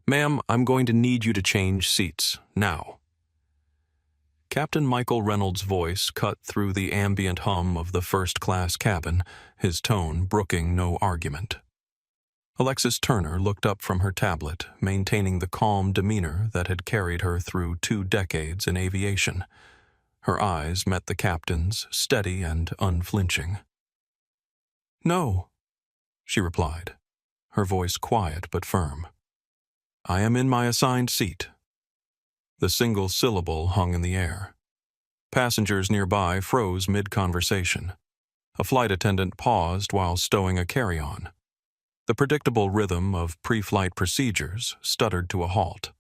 Ma'am, I'm going to need you to change seats, now. Captain Michael Reynolds' voice cut through the ambient hum of the first-class cabin, his tone brooking no argument. Alexis Turner looked up from her tablet, maintaining the calm demeanor that had carried her through 2 decades in aviation. Her eyes met the captain's, steady and unflinching. "No," she replied, her voice quiet but firm. "I am in my assigned seat." The single syllable hung in the air. Passengers nearby froze mid-conversation. A flight attendant paused while stowing a carry-on. The predictable rhythm of pre-flight procedures stuttered to a halt.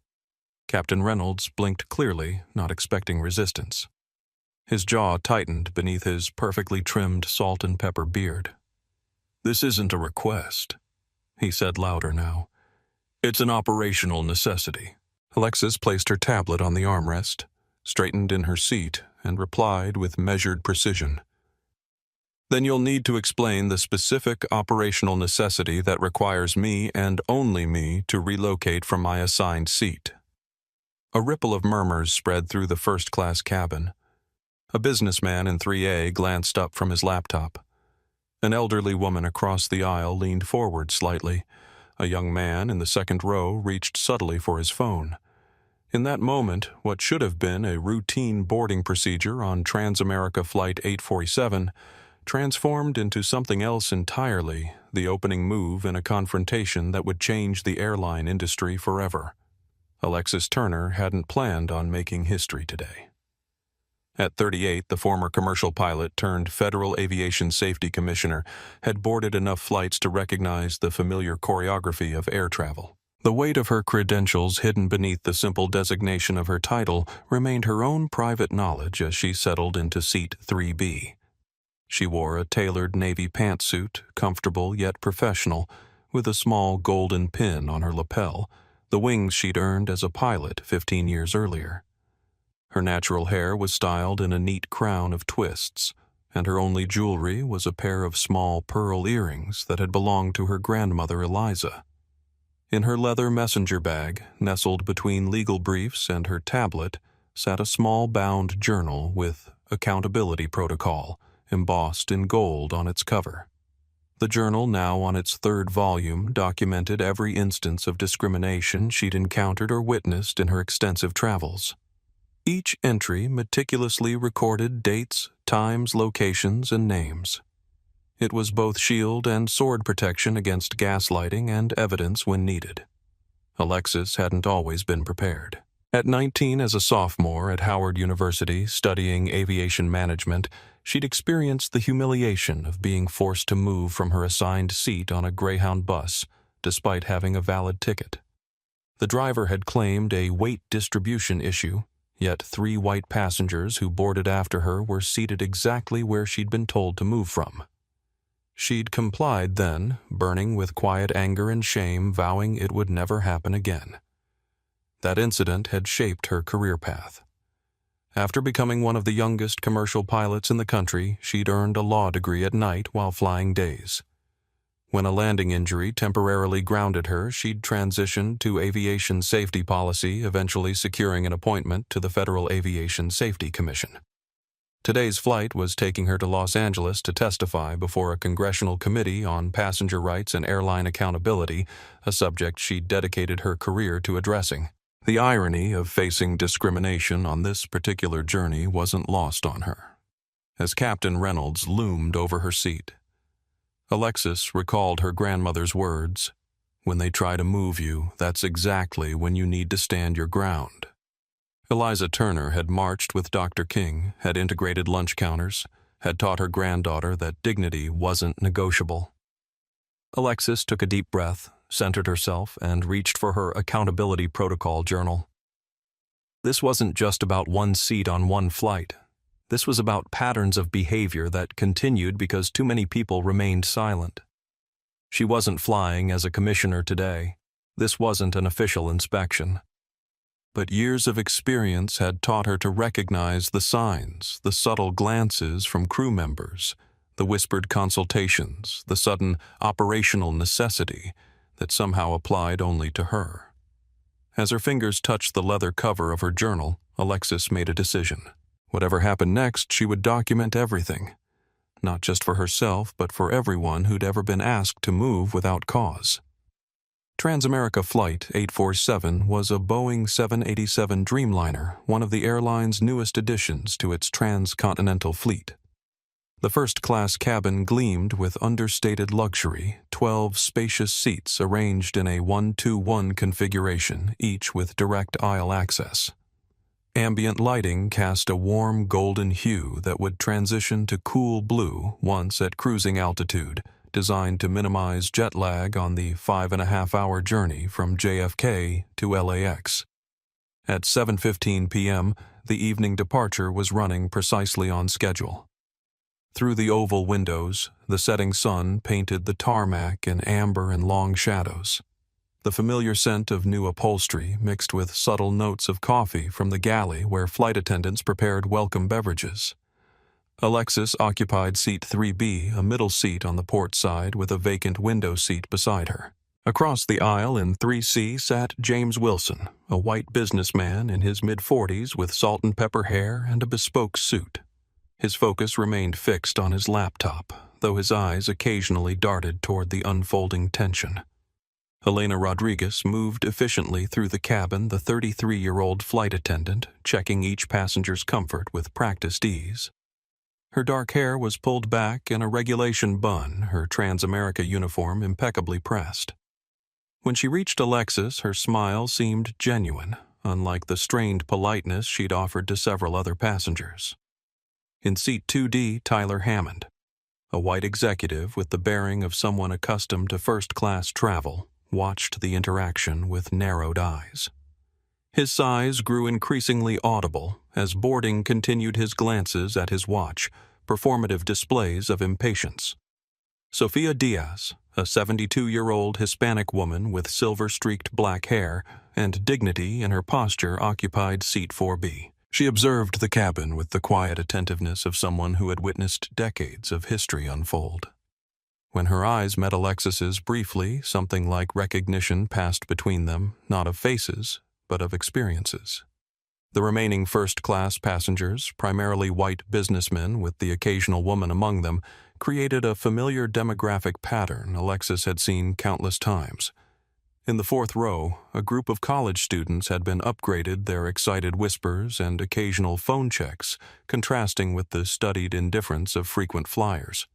Captain Reynolds blinked clearly, not expecting resistance. His jaw tightened beneath his perfectly trimmed salt and pepper beard. "This isn't a request," he said louder now. "It's an operational necessity." Alexis placed her tablet on the armrest, straightened in her seat, and replied with measured precision. "Then you'll need to explain the specific operational necessity that requires me and only me to relocate from my assigned seat." A ripple of murmurs spread through the first-class cabin. A businessman in 3A glanced up from his laptop. An elderly woman across the aisle leaned forward slightly. A young man in the second row reached subtly for his phone. In that moment, what should have been a routine boarding procedure on Transamerica Flight 847 transformed into something else entirely, the opening move in a confrontation that would change the airline industry forever. Alexis Turner hadn't planned on making history today. At 38, the former commercial pilot turned Federal Aviation Safety Commissioner had boarded enough flights to recognize the familiar choreography of air travel. The weight of her credentials hidden beneath the simple designation of her title remained her own private knowledge as she settled into seat 3B. She wore a tailored navy pantsuit, comfortable yet professional, with a small golden pin on her lapel, the wings she'd earned as a pilot 15 years earlier. Her natural hair was styled in a neat crown of twists, and her only jewelry was a pair of small pearl earrings that had belonged to her grandmother Eliza. In her leather messenger bag, nestled between legal briefs and her tablet, sat a small bound journal with Accountability Protocol embossed in gold on its cover. The journal, now on its 3rd volume, documented every instance of discrimination she'd encountered or witnessed in her extensive travels. Each entry meticulously recorded dates, times, locations, and names. It was both shield and sword protection against gaslighting and evidence when needed. Alexis hadn't always been prepared. At 19, as a sophomore at Howard University studying aviation management, she'd experienced the humiliation of being forced to move from her assigned seat on a Greyhound bus, despite having a valid ticket. The driver had claimed a weight distribution issue, yet 3 white passengers who boarded after her were seated exactly where she'd been told to move from. She'd complied then, burning with quiet anger and shame, vowing it would never happen again. That incident had shaped her career path. After becoming one of the youngest commercial pilots in the country, she'd earned a law degree at night while flying days. When a landing injury temporarily grounded her, she'd transitioned to aviation safety policy, eventually securing an appointment to the Federal Aviation Safety Commission. Today's flight was taking her to Los Angeles to testify before a congressional committee on passenger rights and airline accountability, a subject she'd dedicated her career to addressing. The irony of facing discrimination on this particular journey wasn't lost on her, as Captain Reynolds loomed over her seat. Alexis recalled her grandmother's words, "When they try to move you, that's exactly when you need to stand your ground." Eliza Turner had marched with Dr. King, had integrated lunch counters, had taught her granddaughter that dignity wasn't negotiable. Alexis took a deep breath, centered herself, and reached for her Accountability Protocol journal. This wasn't just about one seat on one flight. This was about patterns of behavior that continued because too many people remained silent. She wasn't flying as a commissioner today. This wasn't an official inspection. But years of experience had taught her to recognize the signs, the subtle glances from crew members, the whispered consultations, the sudden operational necessity that somehow applied only to her. As her fingers touched the leather cover of her journal, Alexis made a decision. Whatever happened next, she would document everything. Not just for herself, but for everyone who'd ever been asked to move without cause. Transamerica Flight 847 was a Boeing 787 Dreamliner, one of the airline's newest additions to its transcontinental fleet. The first-class cabin gleamed with understated luxury, 12 spacious seats arranged in a 1-2-1 configuration, each with direct aisle access. Ambient lighting cast a warm golden hue that would transition to cool blue once at cruising altitude, designed to minimize jet lag on the 5.5-hour journey from JFK to LAX. At 7:15 p.m., the evening departure was running precisely on schedule. Through the oval windows, the setting sun painted the tarmac in amber and long shadows. The familiar scent of new upholstery mixed with subtle notes of coffee from the galley where flight attendants prepared welcome beverages. Alexis occupied seat 3B, a middle seat on the port side with a vacant window seat beside her. Across the aisle in 3C sat James Wilson, a white businessman in his mid-40s with salt and pepper hair and a bespoke suit. His focus remained fixed on his laptop, though his eyes occasionally darted toward the unfolding tension. Elena Rodriguez moved efficiently through the cabin, the 33-year-old flight attendant, checking each passenger's comfort with practiced ease. Her dark hair was pulled back in a regulation bun, her Transamerica uniform impeccably pressed. When she reached Alexis, her smile seemed genuine, unlike the strained politeness she'd offered to several other passengers. In seat 2D, Tyler Hammond, a white executive with the bearing of someone accustomed to first-class travel, watched the interaction with narrowed eyes. His sighs grew increasingly audible as boarding continued his glances at his watch, performative displays of impatience. Sophia Diaz, a 72-year-old Hispanic woman with silver-streaked black hair and dignity in her posture, occupied seat 4B. She observed the cabin with the quiet attentiveness of someone who had witnessed decades of history unfold. When her eyes met Alexis's briefly, something like recognition passed between them, not of faces, but of experiences. The remaining first-class passengers, primarily white businessmen with the occasional woman among them, created a familiar demographic pattern Alexis had seen countless times. In the fourth row, a group of college students had been upgraded, their excited whispers and occasional phone checks contrasting with the studied indifference of frequent flyers.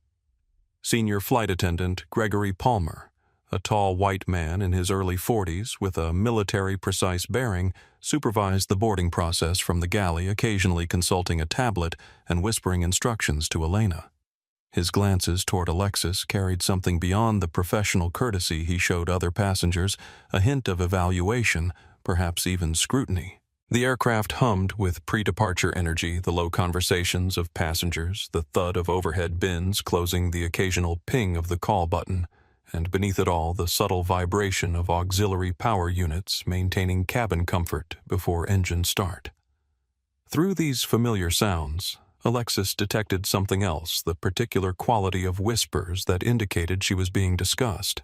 Senior flight attendant Gregory Palmer, a tall white man in his early 40s with a military-precise bearing, supervised the boarding process from the galley, occasionally consulting a tablet and whispering instructions to Elena. His glances toward Alexis carried something beyond the professional courtesy he showed other passengers, a hint of evaluation, perhaps even scrutiny. The aircraft hummed with pre-departure energy, the low conversations of passengers, the thud of overhead bins closing the occasional ping of the call button, and beneath it all the subtle vibration of auxiliary power units maintaining cabin comfort before engine start. Through these familiar sounds, Alexis detected something else, the particular quality of whispers that indicated she was being discussed.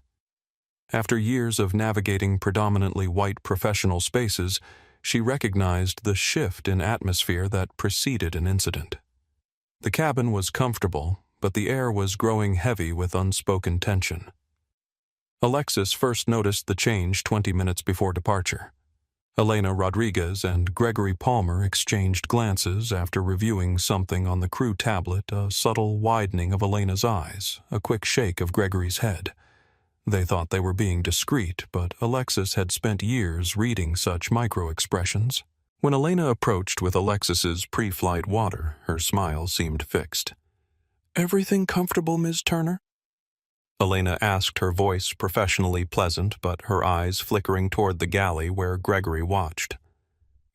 After years of navigating predominantly white professional spaces, she recognized the shift in atmosphere that preceded an incident. The cabin was comfortable, but the air was growing heavy with unspoken tension. Alexis first noticed the change 20 minutes before departure. Elena Rodriguez and Gregory Palmer exchanged glances after reviewing something on the crew tablet, a subtle widening of Elena's eyes, a quick shake of Gregory's head. They thought they were being discreet, but Alexis had spent years reading such micro-expressions. When Elena approached with Alexis's pre-flight water, her smile seemed fixed. "Everything comfortable, Ms. Turner?" Elena asked, her voice professionally pleasant, but her eyes flickering toward the galley where Gregory watched.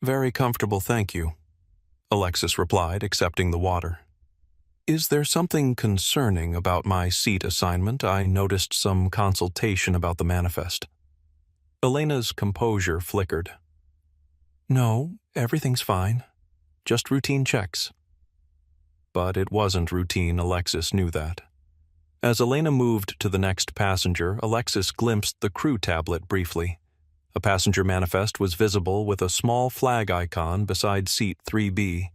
"Very comfortable, thank you," Alexis replied, accepting the water. "Is there something concerning about my seat assignment? I noticed some consultation about the manifest." Elena's composure flickered. "No, everything's fine. Just routine checks." But it wasn't routine, Alexis knew that. As Elena moved to the next passenger, Alexis glimpsed the crew tablet briefly. A passenger manifest was visible with a small flag icon beside seat 3B.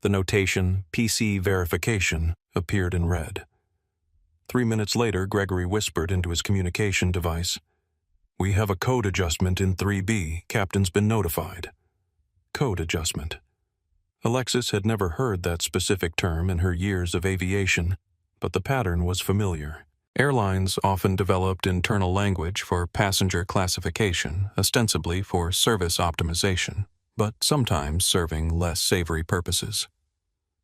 The notation, PC verification, appeared in red. 3 minutes later, Gregory whispered into his communication device, "We have a code adjustment in 3B. Captain's been notified." Code adjustment. Alexis had never heard that specific term in her years of aviation, but the pattern was familiar. Airlines often developed internal language for passenger classification, ostensibly for service optimization, but sometimes serving less savory purposes.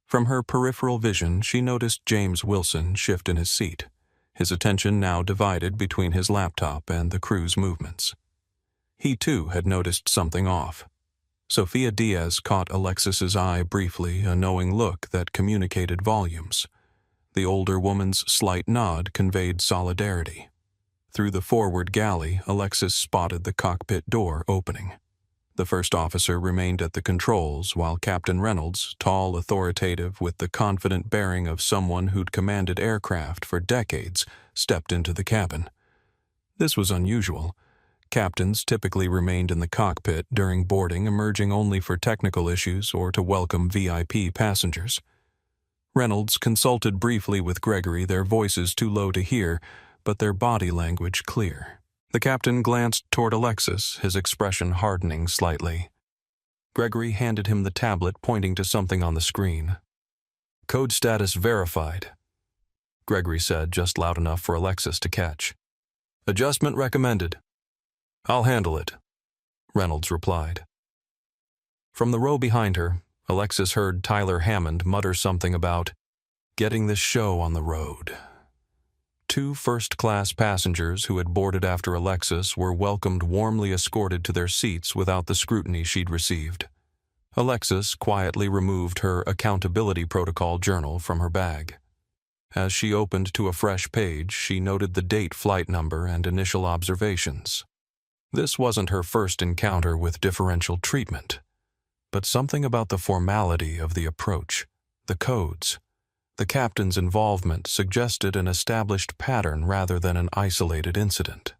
From her peripheral vision, she noticed James Wilson shift in his seat, his attention now divided between his laptop and the crew's movements. He too had noticed something off. Sophia Diaz caught Alexis's eye briefly, a knowing look that communicated volumes. The older woman's slight nod conveyed solidarity. Through the forward galley, Alexis spotted the cockpit door opening. The first officer remained at the controls, while Captain Reynolds, tall, authoritative, with the confident bearing of someone who'd commanded aircraft for decades, stepped into the cabin. This was unusual. Captains typically remained in the cockpit during boarding, emerging only for technical issues or to welcome VIP passengers. Reynolds consulted briefly with Gregory, their voices too low to hear, but their body language clear. The captain glanced toward Alexis, his expression hardening slightly. Gregory handed him the tablet, pointing to something on the screen. "Code status verified," Gregory said, just loud enough for Alexis to catch. "Adjustment recommended." "I'll handle it," Reynolds replied. From the row behind her, Alexis heard Tyler Hammond mutter something about getting this show on the road. 2 first-class passengers who had boarded after Alexis were welcomed, warmly escorted to their seats without the scrutiny she'd received. Alexis quietly removed her accountability protocol journal from her bag. As she opened to a fresh page, she noted the date, flight number, and initial observations. This wasn't her first encounter with differential treatment, but something about the formality of the approach, the codes, the captain's involvement suggested an established pattern rather than an isolated incident.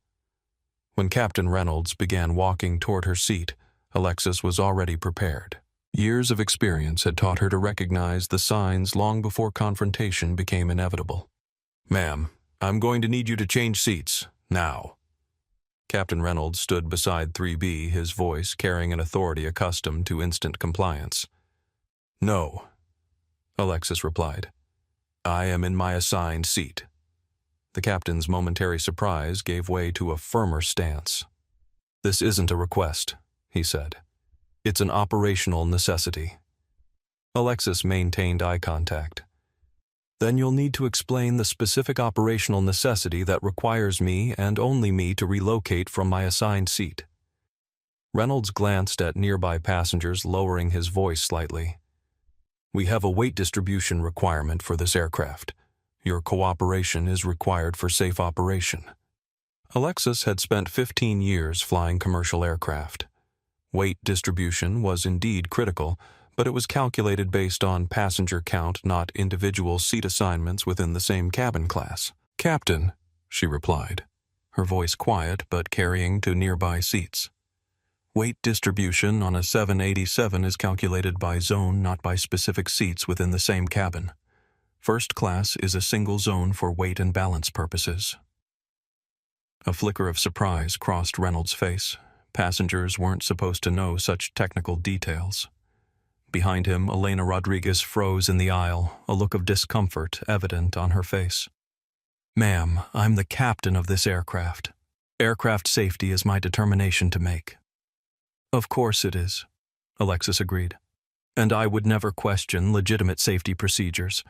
When Captain Reynolds began walking toward her seat, Alexis was already prepared. Years of experience had taught her to recognize the signs long before confrontation became inevitable. "Ma'am, I'm going to need you to change seats, now." Captain Reynolds stood beside 3B, his voice carrying an authority accustomed to instant compliance. "No," Alexis replied. "I am in my assigned seat." The captain's momentary surprise gave way to a firmer stance. "This isn't a request," he said. "It's an operational necessity." Alexis maintained eye contact. "Then you'll need to explain the specific operational necessity that requires me and only me to relocate from my assigned seat." Reynolds glanced at nearby passengers, lowering his voice slightly. "We have a weight distribution requirement for this aircraft. Your cooperation is required for safe operation." Alexis had spent 15 years flying commercial aircraft. Weight distribution was indeed critical, but it was calculated based on passenger count, not individual seat assignments within the same cabin class. "Captain," she replied, her voice quiet but carrying to nearby seats. "Weight distribution on a 787 is calculated by zone, not by specific seats within the same cabin. First class is a single zone for weight and balance purposes." A flicker of surprise crossed Reynolds' face. Passengers weren't supposed to know such technical details. Behind him, Elena Rodriguez froze in the aisle, a look of discomfort evident on her face. "Ma'am, I'm the captain of this aircraft. Aircraft safety is my determination to make." "Of course it is," Alexis agreed. "And I would never question legitimate safety procedures.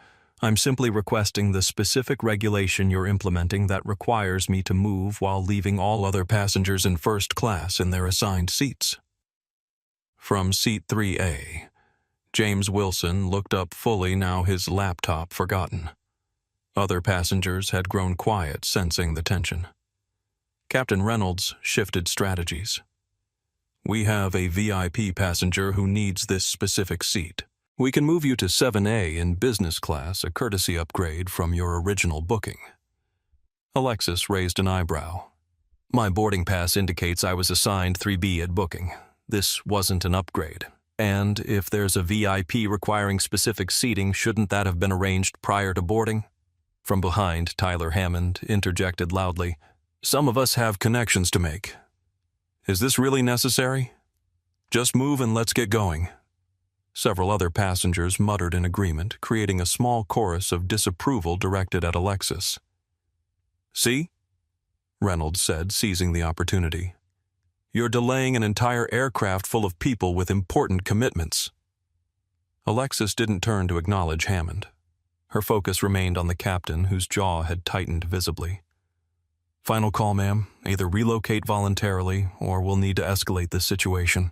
I'm simply requesting the specific regulation you're implementing that requires me to move while leaving all other passengers in first class in their assigned seats." From seat 3A, James Wilson looked up fully, now his laptop forgotten. Other passengers had grown quiet, sensing the tension. Captain Reynolds shifted strategies. "We have a VIP passenger who needs this specific seat. We can move you to 7A in business class, a courtesy upgrade from your original booking." Alexis raised an eyebrow. My boarding pass indicates I was assigned 3B at booking. This wasn't an upgrade. And if there's a VIP requiring specific seating, shouldn't that have been arranged prior to boarding? From behind, Tyler Hammond interjected loudly, "Some of us have connections to make. Is this really necessary? Just move and let's get going." Several other passengers muttered in agreement, creating a small chorus of disapproval directed at Alexis. "See?" Reynolds said, seizing the opportunity. "You're delaying an entire aircraft full of people with important commitments." Alexis didn't turn to acknowledge Hammond. Her focus remained on the captain, whose jaw had tightened visibly. "Final call, ma'am. Either relocate voluntarily, or we'll need to escalate this situation."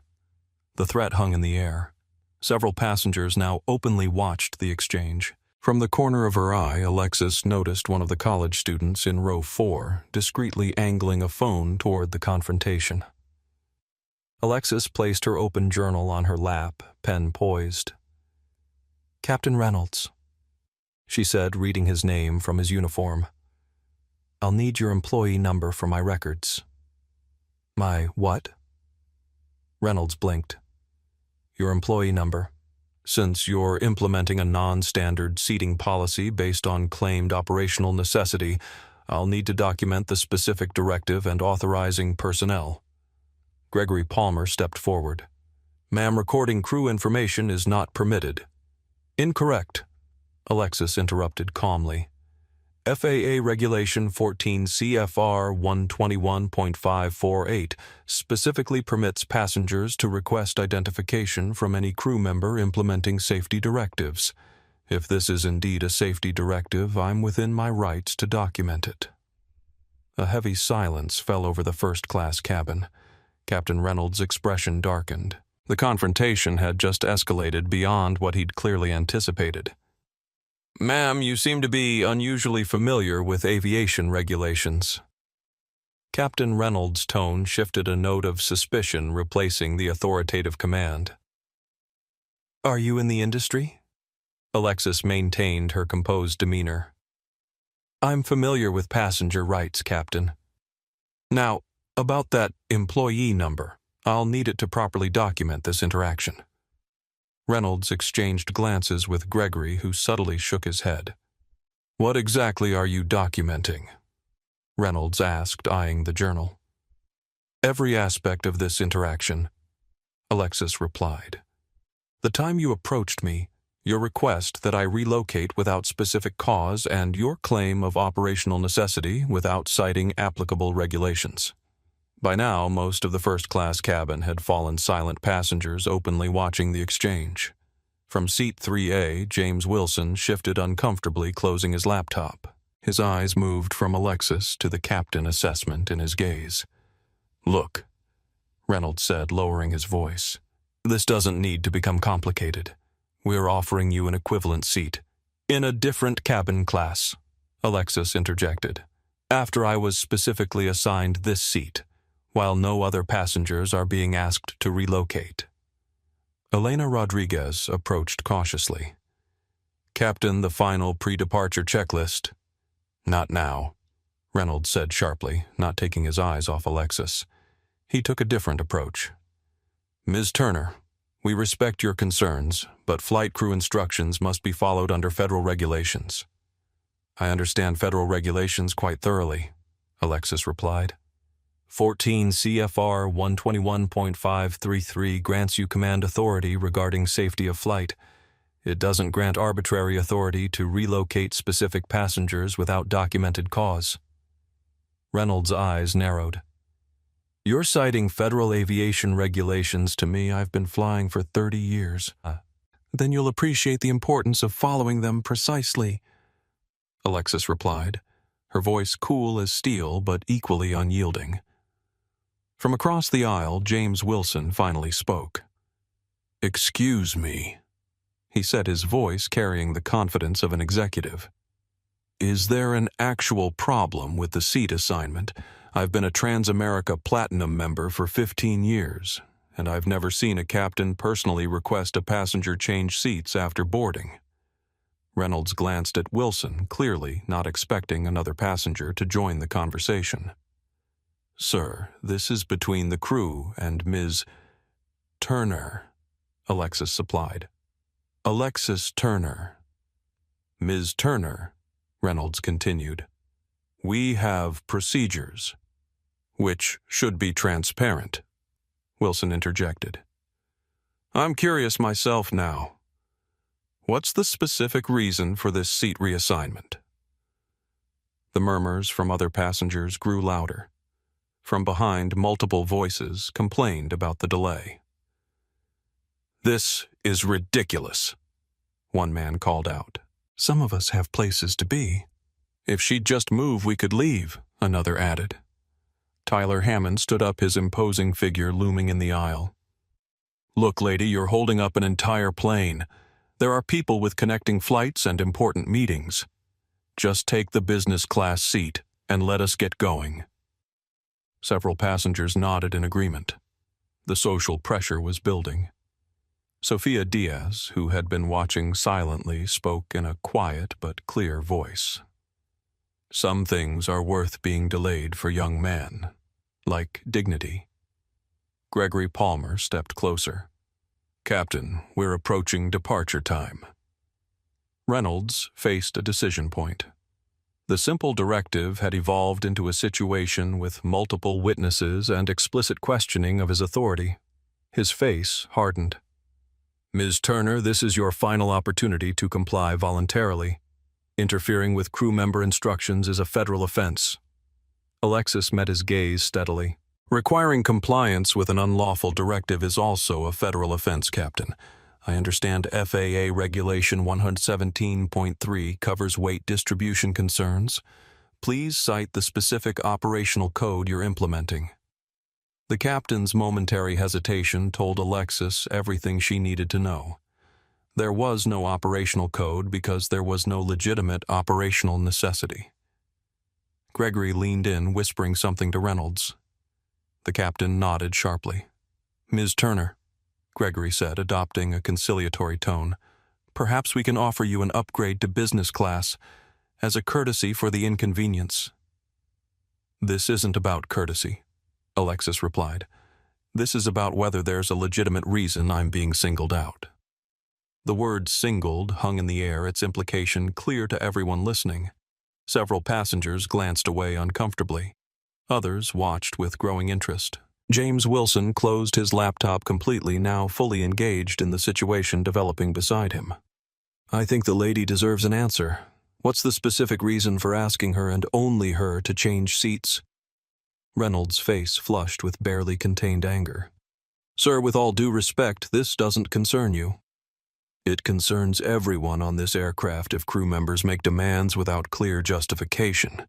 The threat hung in the air. Several passengers now openly watched the exchange. From the corner of her eye, Alexis noticed one of the college students in row 4 discreetly angling a phone toward the confrontation. Alexis placed her open journal on her lap, pen poised. "Captain Reynolds," she said, reading his name from his uniform. "I'll need your employee number for my records." "My what?" Reynolds blinked. "Your employee number. Since you're implementing a non-standard seating policy based on claimed operational necessity, I'll need to document the specific directive and authorizing personnel." Gregory Palmer stepped forward. "Ma'am, recording crew information is not permitted." "Incorrect," Alexis interrupted calmly. "FAA Regulation 14 CFR 121.548 specifically permits passengers to request identification from any crew member implementing safety directives. If this is indeed a safety directive, I'm within my rights to document it." A heavy silence fell over the first-class cabin. Captain Reynolds' expression darkened. The confrontation had just escalated beyond what he'd clearly anticipated. "Ma'am, you seem to be unusually familiar with aviation regulations." Captain Reynolds' tone shifted, a note of suspicion replacing the authoritative command. "Are you in the industry?" Alexis maintained her composed demeanor. "I'm familiar with passenger rights, Captain. Now, about that employee number, I'll need it to properly document this interaction." Reynolds exchanged glances with Gregory, who subtly shook his head. "What exactly are you documenting?" Reynolds asked, eyeing the journal. "Every aspect of this interaction," Alexis replied. "The time you approached me, your request that I relocate without specific cause, and your claim of operational necessity without citing applicable regulations." By now, most of the first-class cabin had fallen silent, passengers openly watching the exchange. From seat 3A, James Wilson shifted uncomfortably, closing his laptop. His eyes moved from Alexis to the captain, assessment in his gaze. "Look," Reynolds said, lowering his voice. "This doesn't need to become complicated. We're offering you an equivalent seat. In a different cabin class," Alexis interjected, "after I was specifically assigned this seat, while no other passengers are being asked to relocate." Elena Rodriguez approached cautiously. "Captain, the final pre-departure checklist." "Not now," Reynolds said sharply, not taking his eyes off Alexis. He took a different approach. "Ms. Turner, we respect your concerns, but flight crew instructions must be followed under federal regulations." "I understand federal regulations quite thoroughly," Alexis replied. 14 CFR 121.533 grants you command authority regarding safety of flight. It doesn't grant arbitrary authority to relocate specific passengers without documented cause. Reynolds' eyes narrowed. "You're citing federal aviation regulations to me. I've been flying for 30 years. Then you'll appreciate the importance of following them precisely," Alexis replied, her voice cool as steel but equally unyielding. From across the aisle, James Wilson finally spoke. "Excuse me," he said, his voice carrying the confidence of an executive. "Is there an actual problem with the seat assignment? I've been a Transamerica Platinum member for 15 years, and I've never seen a captain personally request a passenger change seats after boarding." Reynolds glanced at Wilson, clearly not expecting another passenger to join the conversation. Sir, this is between the crew and Ms. Turner, Alexis supplied. Alexis Turner. Ms. Turner, Reynolds continued. We have procedures, which should be transparent, Wilson interjected. I'm curious myself now. What's the specific reason for this seat reassignment? The murmurs from other passengers grew louder. From behind, multiple voices complained about the delay. This is ridiculous, one man called out. Some of us have places to be. If she'd just move, we could leave, another added. Tyler Hammond stood up, his imposing figure looming in the aisle. Look, lady, you're holding up an entire plane. There are people with connecting flights and important meetings. Just take the business class seat and let us get going. Several passengers nodded in agreement. The social pressure was building. Sophia Diaz, who had been watching silently, spoke in a quiet but clear voice. Some things are worth being delayed for young men, like dignity. Gregory Palmer stepped closer. Captain, we're approaching departure time. Reynolds faced a decision point. The simple directive had evolved into a situation with multiple witnesses and explicit questioning of his authority. His face hardened. Ms. Turner, this is your final opportunity to comply voluntarily. Interfering with crew member instructions is a federal offense. Alexis met his gaze steadily. Requiring compliance with an unlawful directive is also a federal offense, Captain. I understand FAA Regulation 117.3 covers weight distribution concerns. Please cite the specific operational code you're implementing. The captain's momentary hesitation told Alexis everything she needed to know. There was no operational code because there was no legitimate operational necessity. Gregory leaned in, whispering something to Reynolds. The captain nodded sharply. Ms. Turner, Gregory said, adopting a conciliatory tone, perhaps we can offer you an upgrade to business class as a courtesy for the inconvenience. This isn't about courtesy, Alexis replied. This is about whether there's a legitimate reason I'm being singled out. The word singled hung in the air, its implication clear to everyone listening. Several passengers glanced away uncomfortably. Others watched with growing interest. James Wilson closed his laptop completely, now fully engaged in the situation developing beside him. I think the lady deserves an answer. What's the specific reason for asking her and only her to change seats? Reynolds' face flushed with barely contained anger. Sir, with all due respect, this doesn't concern you. It concerns everyone on this aircraft if crew members make demands without clear justification,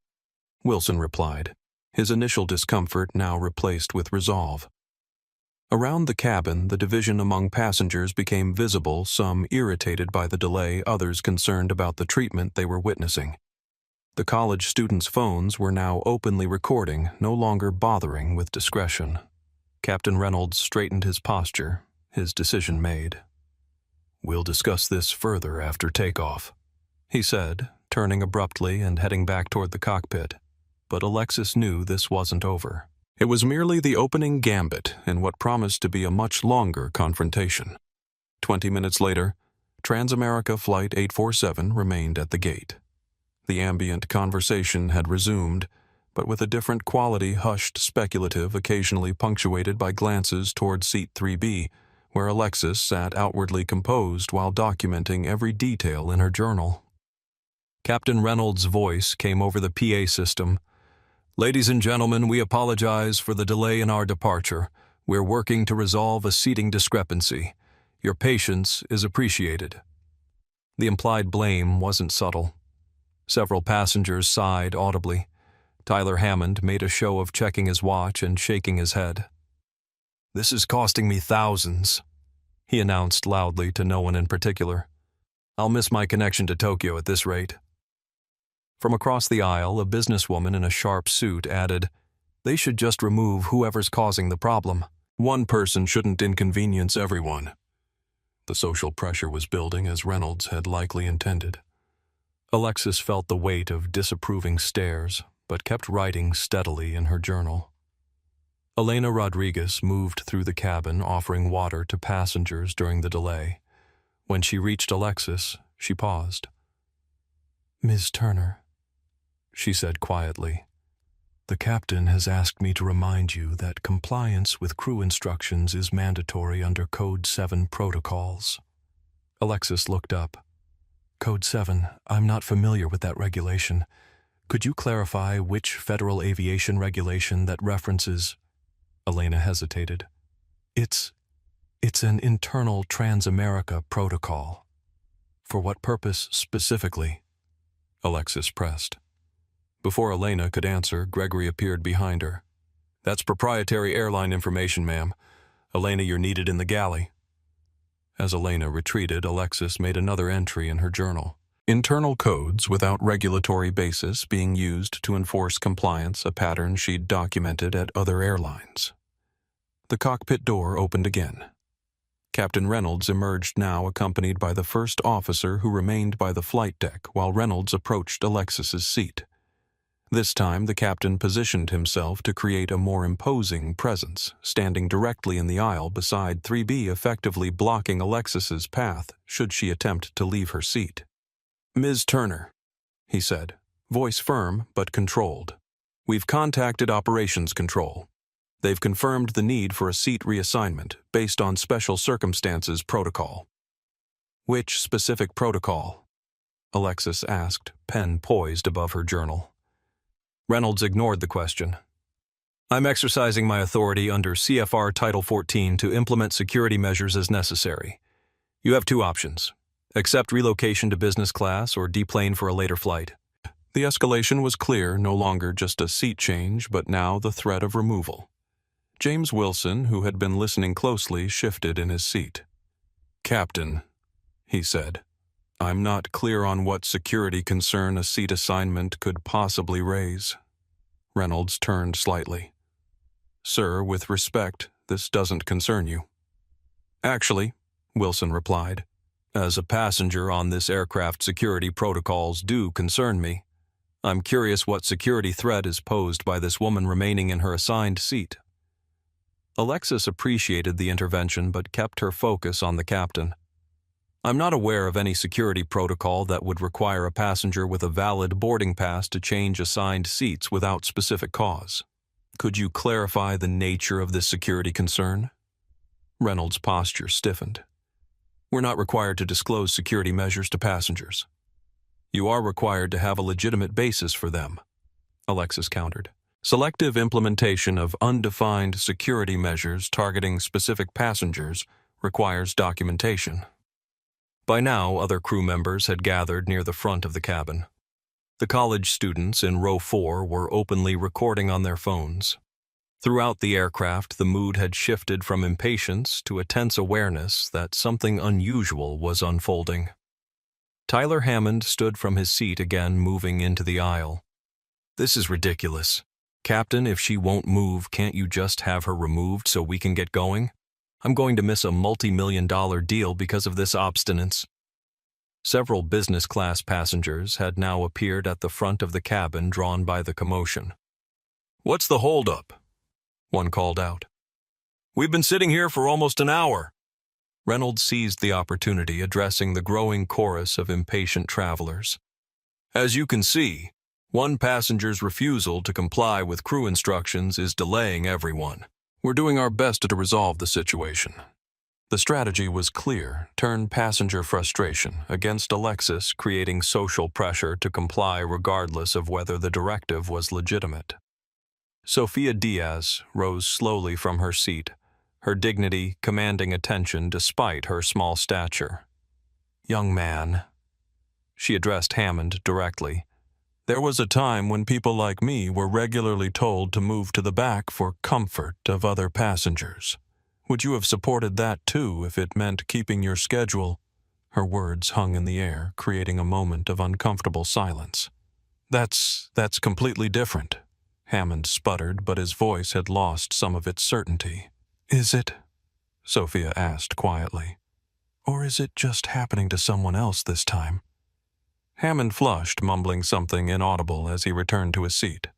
Wilson replied, his initial discomfort now replaced with resolve. Around the cabin, the division among passengers became visible, some irritated by the delay, others concerned about the treatment they were witnessing. The college students' phones were now openly recording, no longer bothering with discretion. Captain Reynolds straightened his posture, his decision made. We'll discuss this further after takeoff, he said, turning abruptly and heading back toward the cockpit. But Alexis knew this wasn't over. It was merely the opening gambit in what promised to be a much longer confrontation. 20 minutes later, Transamerica Flight 847 remained at the gate. The ambient conversation had resumed, but with a different quality, hushed, speculative, occasionally punctuated by glances toward seat 3B, where Alexis sat outwardly composed while documenting every detail in her journal. Captain Reynolds' voice came over the PA system. Ladies and gentlemen, we apologize for the delay in our departure. We're working to resolve a seating discrepancy. Your patience is appreciated. The implied blame wasn't subtle. Several passengers sighed audibly. Tyler Hammond made a show of checking his watch and shaking his head. This is costing me thousands, he announced loudly to no one in particular. I'll miss my connection to Tokyo at this rate. From across the aisle, a businesswoman in a sharp suit added, They should just remove whoever's causing the problem. One person shouldn't inconvenience everyone. The social pressure was building as Reynolds had likely intended. Alexis felt the weight of disapproving stares, but kept writing steadily in her journal. Elena Rodriguez moved through the cabin offering water to passengers during the delay. When she reached Alexis, she paused. "Ms. Turner," she said quietly, "the captain has asked me to remind you that compliance with crew instructions is mandatory under Code 7 protocols." Alexis looked up. "Code 7, I'm not familiar with that regulation. Could you clarify which federal aviation regulation that references—" Elena hesitated. It's an internal Trans-America protocol." "For what purpose specifically?" Alexis pressed. Before Elena could answer, Gregory appeared behind her. "That's proprietary airline information, ma'am. Elena, you're needed in the galley." As Elena retreated, Alexis made another entry in her journal. Internal codes without regulatory basis being used to enforce compliance, a pattern she'd documented at other airlines. The cockpit door opened again. Captain Reynolds emerged now accompanied by the first officer who remained by the flight deck while Reynolds approached Alexis's seat. This time the captain positioned himself to create a more imposing presence, standing directly in the aisle beside 3B, effectively blocking Alexis's path should she attempt to leave her seat. "Ms. Turner," he said, voice firm but controlled, "we've contacted Operations Control. They've confirmed the need for a seat reassignment based on special circumstances protocol." "Which specific protocol?" Alexis asked, pen poised above her journal. Reynolds ignored the question. "I'm exercising my authority under CFR Title 14 to implement security measures as necessary. You have two options. Accept relocation to business class or deplane for a later flight." The escalation was clear, no longer just a seat change, but now the threat of removal. James Wilson, who had been listening closely, shifted in his seat. "Captain," he said, "I'm not clear on what security concern a seat assignment could possibly raise." Reynolds turned slightly. "Sir, with respect, this doesn't concern you." "Actually," Wilson replied, "as a passenger on this aircraft, security protocols do concern me. I'm curious what security threat is posed by this woman remaining in her assigned seat." Alexis appreciated the intervention but kept her focus on the captain. "I'm not aware of any security protocol that would require a passenger with a valid boarding pass to change assigned seats without specific cause. Could you clarify the nature of this security concern?" Reynolds' posture stiffened. "We're not required to disclose security measures to passengers." "You are required to have a legitimate basis for them," Alexis countered. "Selective implementation of undefined security measures targeting specific passengers requires documentation." By now, other crew members had gathered near the front of the cabin. The college students in row 4 were openly recording on their phones. Throughout the aircraft, the mood had shifted from impatience to a tense awareness that something unusual was unfolding. Tyler Hammond stood from his seat again, moving into the aisle. "This is ridiculous. Captain, if she won't move, can't you just have her removed so we can get going? I'm going to miss a multi-million-dollar deal because of this obstinance." Several business class passengers had now appeared at the front of the cabin, drawn by the commotion. "What's the holdup?" one called out. "We've been sitting here for almost an hour." Reynolds seized the opportunity, addressing the growing chorus of impatient travelers. "As you can see, one passenger's refusal to comply with crew instructions is delaying everyone. We're doing our best to resolve the situation." The strategy was clear: turn passenger frustration against Alexis, creating social pressure to comply regardless of whether the directive was legitimate. Sophia Diaz rose slowly from her seat, her dignity commanding attention despite her small stature. "Young man," she addressed Hammond directly, "there was a time when people like me were regularly told to move to the back for comfort of other passengers. Would you have supported that too if it meant keeping your schedule?" Her words hung in the air, creating a moment of uncomfortable silence. That's completely different," Hammond sputtered, but his voice had lost some of its certainty. "Is it?" Sophia asked quietly. "Or is it just happening to someone else this time?" Hammond flushed, mumbling something inaudible as he returned to his seat.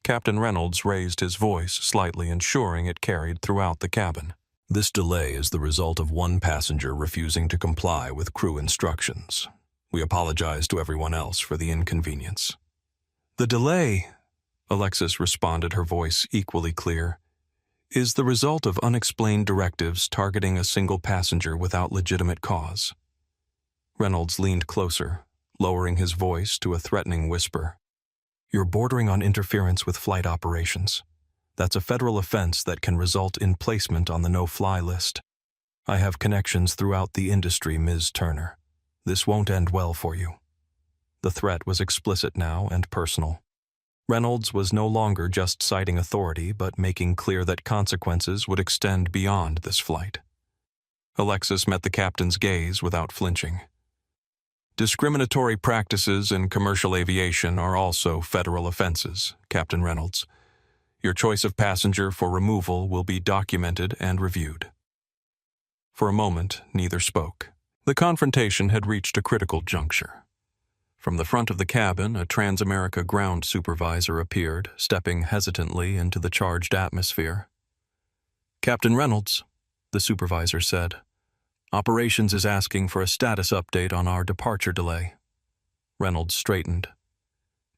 Captain Reynolds raised his voice slightly, ensuring it carried throughout the cabin. This delay is the result of one passenger refusing to comply with crew instructions. We apologize to everyone else for the inconvenience. The delay, Alexis responded, her voice equally clear, is the result of unexplained directives targeting a single passenger without legitimate cause. Reynolds leaned closer, lowering his voice to a threatening whisper. You're bordering on interference with flight operations. That's a federal offense that can result in placement on the no-fly list. I have connections throughout the industry, Ms. Turner. This won't end well for you. The threat was explicit now and personal. Reynolds was no longer just citing authority, but making clear that consequences would extend beyond this flight. Alexis met the captain's gaze without flinching. Discriminatory practices in commercial aviation are also federal offenses, Captain Reynolds. Your choice of passenger for removal will be documented and reviewed. For a moment, neither spoke. The confrontation had reached a critical juncture. From the front of the cabin, a Transamerica ground supervisor appeared, stepping hesitantly into the charged atmosphere. Captain Reynolds, the supervisor said, Operations is asking for a status update on our departure delay. Reynolds straightened.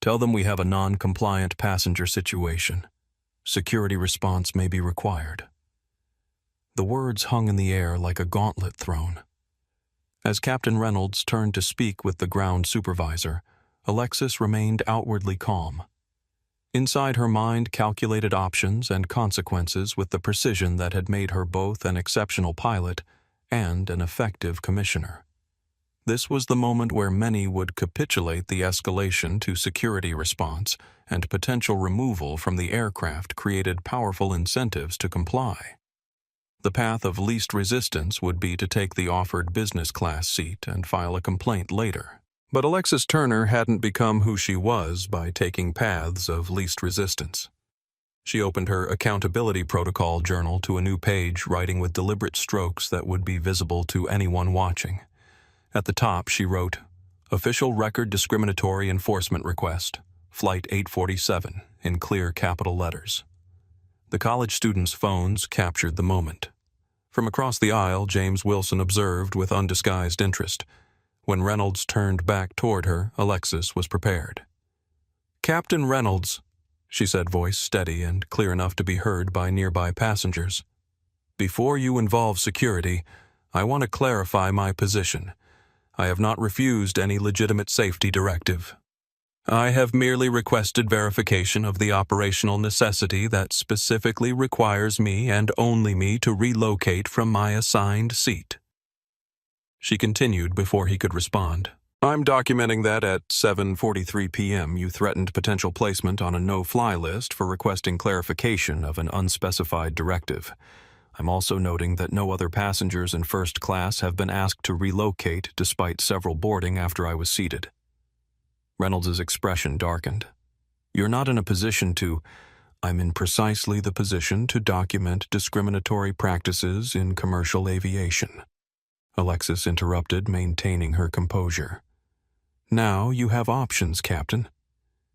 Tell them we have a non-compliant passenger situation. Security response may be required. The words hung in the air like a gauntlet thrown. As Captain Reynolds turned to speak with the ground supervisor, Alexis remained outwardly calm. Inside her mind, calculated options and consequences with the precision that had made her both an exceptional pilot and an effective commissioner. This was the moment where many would capitulate the escalation to security response, and potential removal from the aircraft created powerful incentives to comply. The path of least resistance would be to take the offered business class seat and file a complaint later. But Alexis Turner hadn't become who she was by taking paths of least resistance. She opened her accountability protocol journal to a new page, writing with deliberate strokes that would be visible to anyone watching. At the top, she wrote, Official Record Discriminatory Enforcement Request, Flight 847, in clear capital letters. The college students' phones captured the moment. From across the aisle, James Wilson observed with undisguised interest. When Reynolds turned back toward her, Alexis was prepared. Captain Reynolds, she said, voice steady and clear enough to be heard by nearby passengers. Before you involve security, I want to clarify my position. I have not refused any legitimate safety directive. I have merely requested verification of the operational necessity that specifically requires me and only me to relocate from my assigned seat. She continued before he could respond. I'm documenting that at 7:43 p.m. you threatened potential placement on a no-fly list for requesting clarification of an unspecified directive. I'm also noting that no other passengers in first class have been asked to relocate despite several boarding after I was seated. Reynolds' expression darkened. You're not in a position to... I'm in precisely the position to document discriminatory practices in commercial aviation. Alexis interrupted, maintaining her composure. Now you have options, Captain.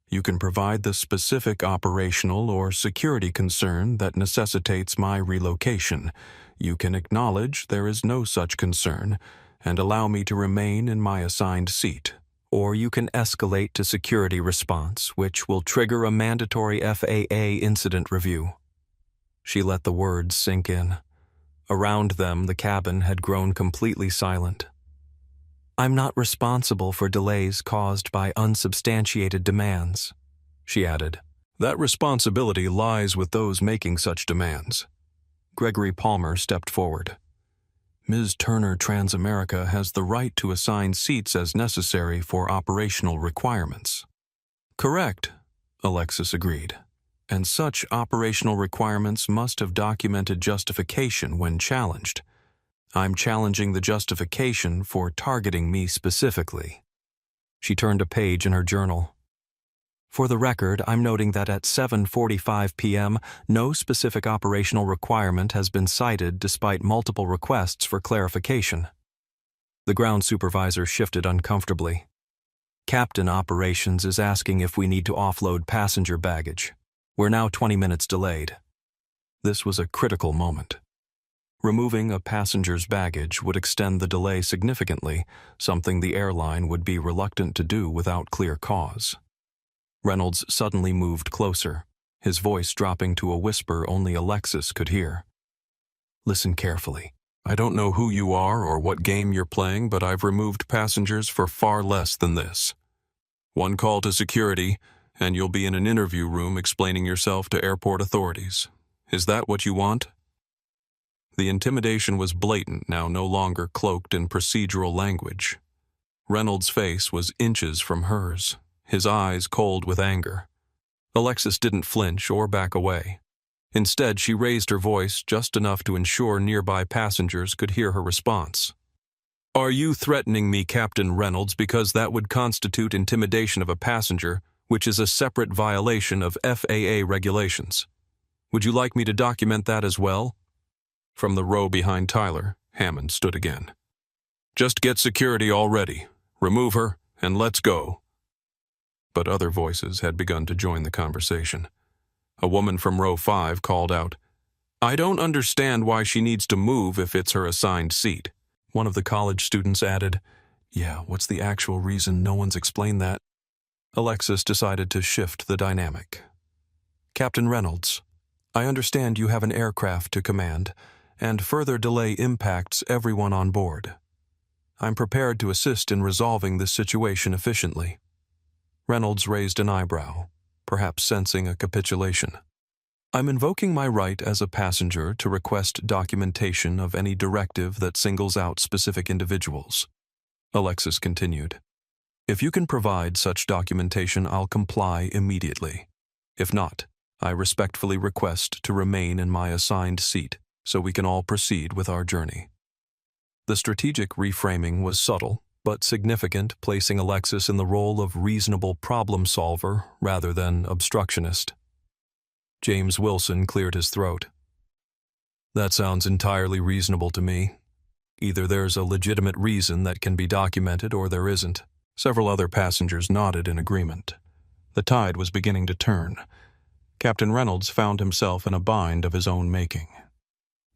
You can provide the specific operational or security concern that necessitates my relocation. You can acknowledge there is no such concern and allow me to remain in my assigned seat. Or you can escalate to security response, which will trigger a mandatory FAA incident review. She let the words sink in. Around them, the cabin had grown completely silent. I'm not responsible for delays caused by unsubstantiated demands, she added. That responsibility lies with those making such demands. Gregory Palmer stepped forward. Ms. Turner Transamerica has the right to assign seats as necessary for operational requirements. Correct, Alexis agreed. And such operational requirements must have documented justification when challenged. I'm challenging the justification for targeting me specifically. She turned a page in her journal. For the record, I'm noting that at 7:45 p.m., no specific operational requirement has been cited despite multiple requests for clarification. The ground supervisor shifted uncomfortably. Captain Operations is asking if we need to offload passenger baggage. We're now 20 minutes delayed. This was a critical moment. Removing a passenger's baggage would extend the delay significantly, something the airline would be reluctant to do without clear cause. Reynolds suddenly moved closer, his voice dropping to a whisper only Alexis could hear. Listen carefully. I don't know who you are or what game you're playing, but I've removed passengers for far less than this. One call to security, and you'll be in an interview room explaining yourself to airport authorities. Is that what you want? The intimidation was blatant now, no longer cloaked in procedural language. Reynolds' face was inches from hers, his eyes cold with anger. Alexis didn't flinch or back away. Instead, she raised her voice just enough to ensure nearby passengers could hear her response. Are you threatening me, Captain Reynolds, because that would constitute intimidation of a passenger, which is a separate violation of FAA regulations? Would you like me to document that as well? From the row behind Tyler, Hammond stood again. Just get security all ready. Remove her, and let's go. But other voices had begun to join the conversation. A woman from row 5 called out, I don't understand why she needs to move if it's her assigned seat. One of the college students added, Yeah, what's the actual reason? No one's explained that. Alexis decided to shift the dynamic. Captain Reynolds, I understand you have an aircraft to command, and further delay impacts everyone on board. I'm prepared to assist in resolving this situation efficiently. Reynolds raised an eyebrow, perhaps sensing a capitulation. I'm invoking my right as a passenger to request documentation of any directive that singles out specific individuals. Alexis continued. If you can provide such documentation, I'll comply immediately. If not, I respectfully request to remain in my assigned seat so we can all proceed with our journey. The strategic reframing was subtle, but significant, placing Alexis in the role of reasonable problem solver rather than obstructionist. James Wilson cleared his throat. That sounds entirely reasonable to me. Either there's a legitimate reason that can be documented or there isn't. Several other passengers nodded in agreement. The tide was beginning to turn. Captain Reynolds found himself in a bind of his own making.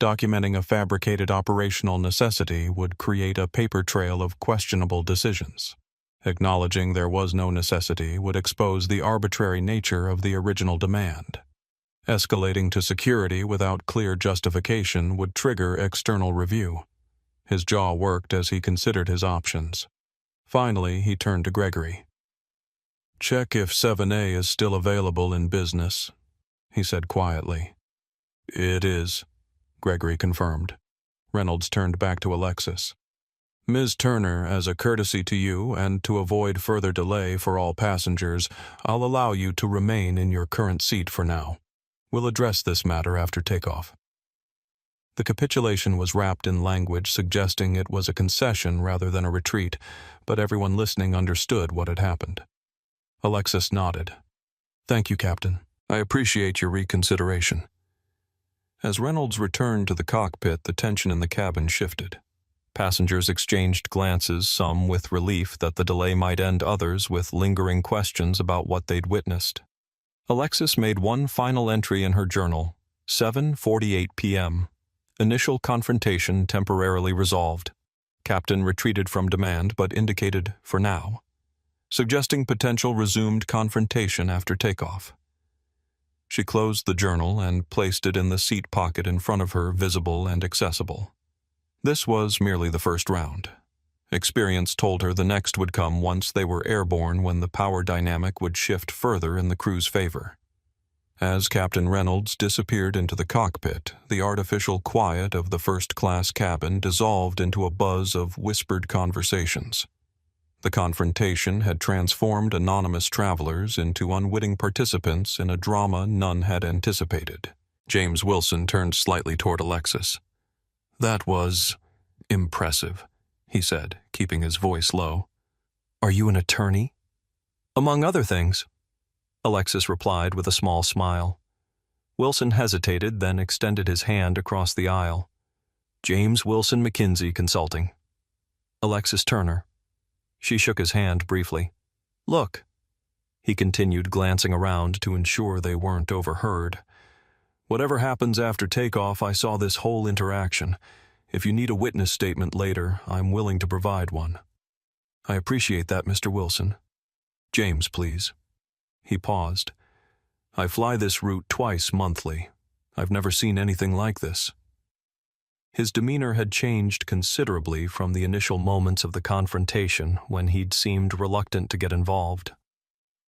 Documenting a fabricated operational necessity would create a paper trail of questionable decisions. Acknowledging there was no necessity would expose the arbitrary nature of the original demand. Escalating to security without clear justification would trigger external review. His jaw worked as he considered his options. Finally, he turned to Gregory. Check if 7A is still available in business, he said quietly. It is, Gregory confirmed. Reynolds turned back to Alexis. Ms. Turner, as a courtesy to you and to avoid further delay for all passengers, I'll allow you to remain in your current seat for now. We'll address this matter after takeoff. The capitulation was wrapped in language suggesting it was a concession rather than a retreat, but everyone listening understood what had happened. Alexis nodded. Thank you, Captain. I appreciate your reconsideration. As Reynolds returned to the cockpit, the tension in the cabin shifted. Passengers exchanged glances, some with relief that the delay might end, others with lingering questions about what they'd witnessed. Alexis made one final entry in her journal, 7:48 p.m. Initial confrontation temporarily resolved. Captain retreated from demand but indicated for now, suggesting potential resumed confrontation after takeoff. She closed the journal and placed it in the seat pocket in front of her, visible and accessible. This was merely the first round. Experience told her the next would come once they were airborne, when the power dynamic would shift further in the crew's favor. As Captain Reynolds disappeared into the cockpit, the artificial quiet of the first-class cabin dissolved into a buzz of whispered conversations. The confrontation had transformed anonymous travelers into unwitting participants in a drama none had anticipated. James Wilson turned slightly toward Alexis. That was impressive, he said, keeping his voice low. Are you an attorney? Among other things, Alexis replied with a small smile. Wilson hesitated, then extended his hand across the aisle. James Wilson McKinsey Consulting. Alexis Turner. She shook his hand briefly. Look. He continued, glancing around to ensure they weren't overheard. "Whatever happens after takeoff, I saw this whole interaction. If you need a witness statement later, I'm willing to provide one." "I appreciate that, Mr. Wilson." "James, please." He paused. "I fly this route twice monthly. I've never seen anything like this." His demeanor had changed considerably from the initial moments of the confrontation when he'd seemed reluctant to get involved.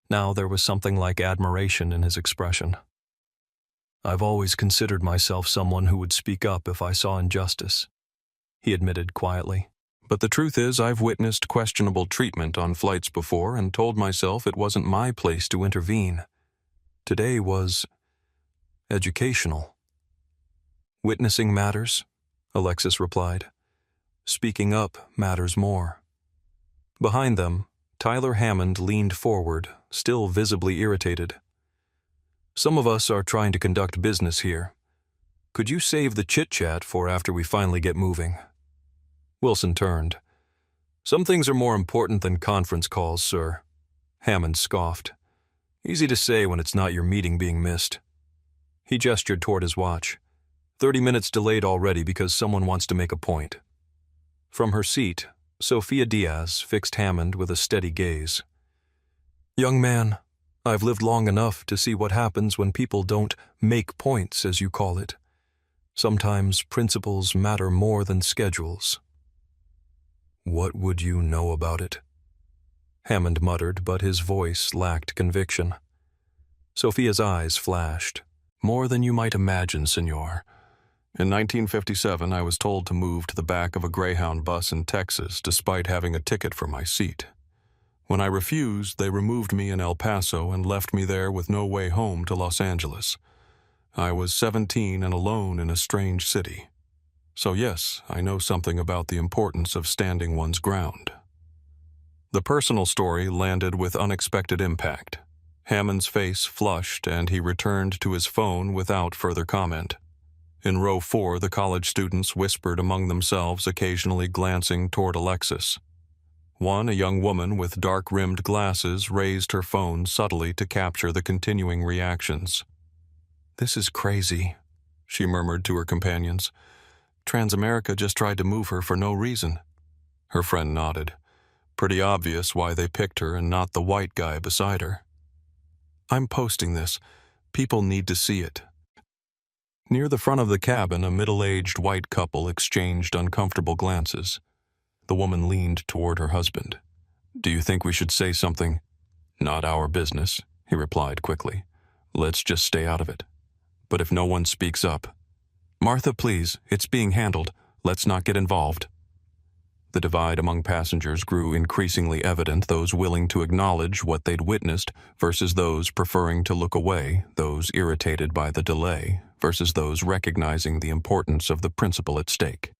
Now there was something like admiration in his expression. "I've always considered myself someone who would speak up if I saw injustice," he admitted quietly. "But the truth is, I've witnessed questionable treatment on flights before and told myself it wasn't my place to intervene. Today was educational." "Witnessing matters," Alexis replied. "Speaking up matters more." Behind them, Tyler Hammond leaned forward, still visibly irritated. "Some of us are trying to conduct business here. Could you save the chit-chat for after we finally get moving?" Wilson turned. "Some things are more important than conference calls, sir." Hammond scoffed. "Easy to say when it's not your meeting being missed." He gestured toward his watch. 30 minutes delayed already because someone wants to make a point." From her seat, Sophia Diaz fixed Hammond with a steady gaze. "Young man, I've lived long enough to see what happens when people don't make points, as you call it. Sometimes principles matter more than schedules." "What would you know about it?" Hammond muttered, but his voice lacked conviction. Sophia's eyes flashed. "More than you might imagine, senor. In 1957, I was told to move to the back of a Greyhound bus in Texas despite having a ticket for my seat. When I refused, they removed me in El Paso and left me there with no way home to Los Angeles. I was 17 and alone in a strange city. So yes, I know something about the importance of standing one's ground." The personal story landed with unexpected impact. Hammond's face flushed and he returned to his phone without further comment. In row 4, the college students whispered among themselves, occasionally glancing toward Alexis. One, a young woman with dark-rimmed glasses, raised her phone subtly to capture the continuing reactions. "This is crazy," she murmured to her companions. "Transamerica just tried to move her for no reason." Her friend nodded. "Pretty obvious why they picked her and not the white guy beside her." "I'm posting this. People need to see it." Near the front of the cabin, a middle-aged white couple exchanged uncomfortable glances. The woman leaned toward her husband. "Do you think we should say something?" "Not our business," he replied quickly. "Let's just stay out of it. But if no one speaks up—" "Martha, please, it's being handled. Let's not get involved." The divide among passengers grew increasingly evident, those willing to acknowledge what they'd witnessed versus those preferring to look away, those irritated by the delay versus those recognizing the importance of the principle at stake.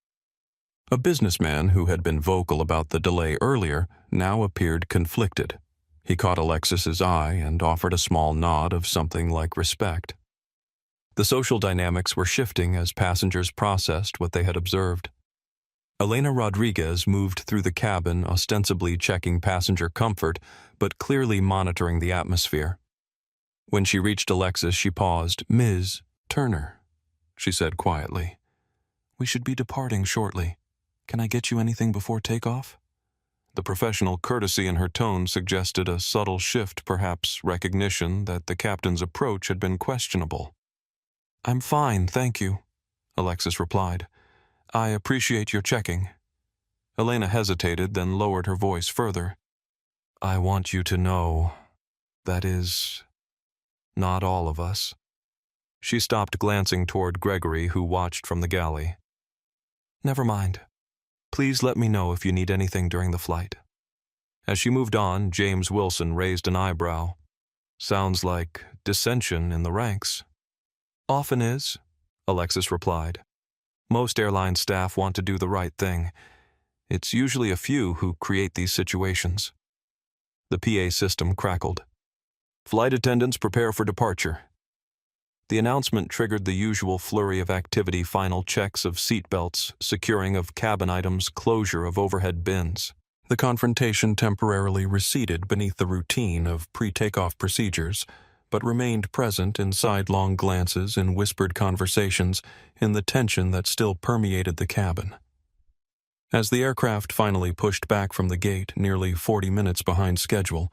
A businessman who had been vocal about the delay earlier now appeared conflicted. He caught Alexis's eye and offered a small nod of something like respect. The social dynamics were shifting as passengers processed what they had observed. Elena Rodriguez moved through the cabin, ostensibly checking passenger comfort, but clearly monitoring the atmosphere. When she reached Alexis, she paused. "Ms. Turner," she said quietly. "We should be departing shortly. Can I get you anything before takeoff?" The professional courtesy in her tone suggested a subtle shift, perhaps recognition that the captain's approach had been questionable. "I'm fine, thank you," Alexis replied. "I appreciate your checking." Elena hesitated, then lowered her voice further. "I want you to know, that is, not all of us." She stopped, glancing toward Gregory, who watched from the galley. "Never mind. Please let me know if you need anything during the flight." As she moved on, James Wilson raised an eyebrow. "Sounds like dissension in the ranks." "Often is," Alexis replied. "Most airline staff want to do the right thing. It's usually a few who create these situations." The PA system crackled. "Flight attendants, prepare for departure." The announcement triggered the usual flurry of activity: final checks of seat belts, securing of cabin items, closure of overhead bins. The confrontation temporarily receded beneath the routine of pre-takeoff procedures, but remained present in sidelong glances and whispered conversations in the tension that still permeated the cabin. As the aircraft finally pushed back from the gate nearly 40 minutes behind schedule,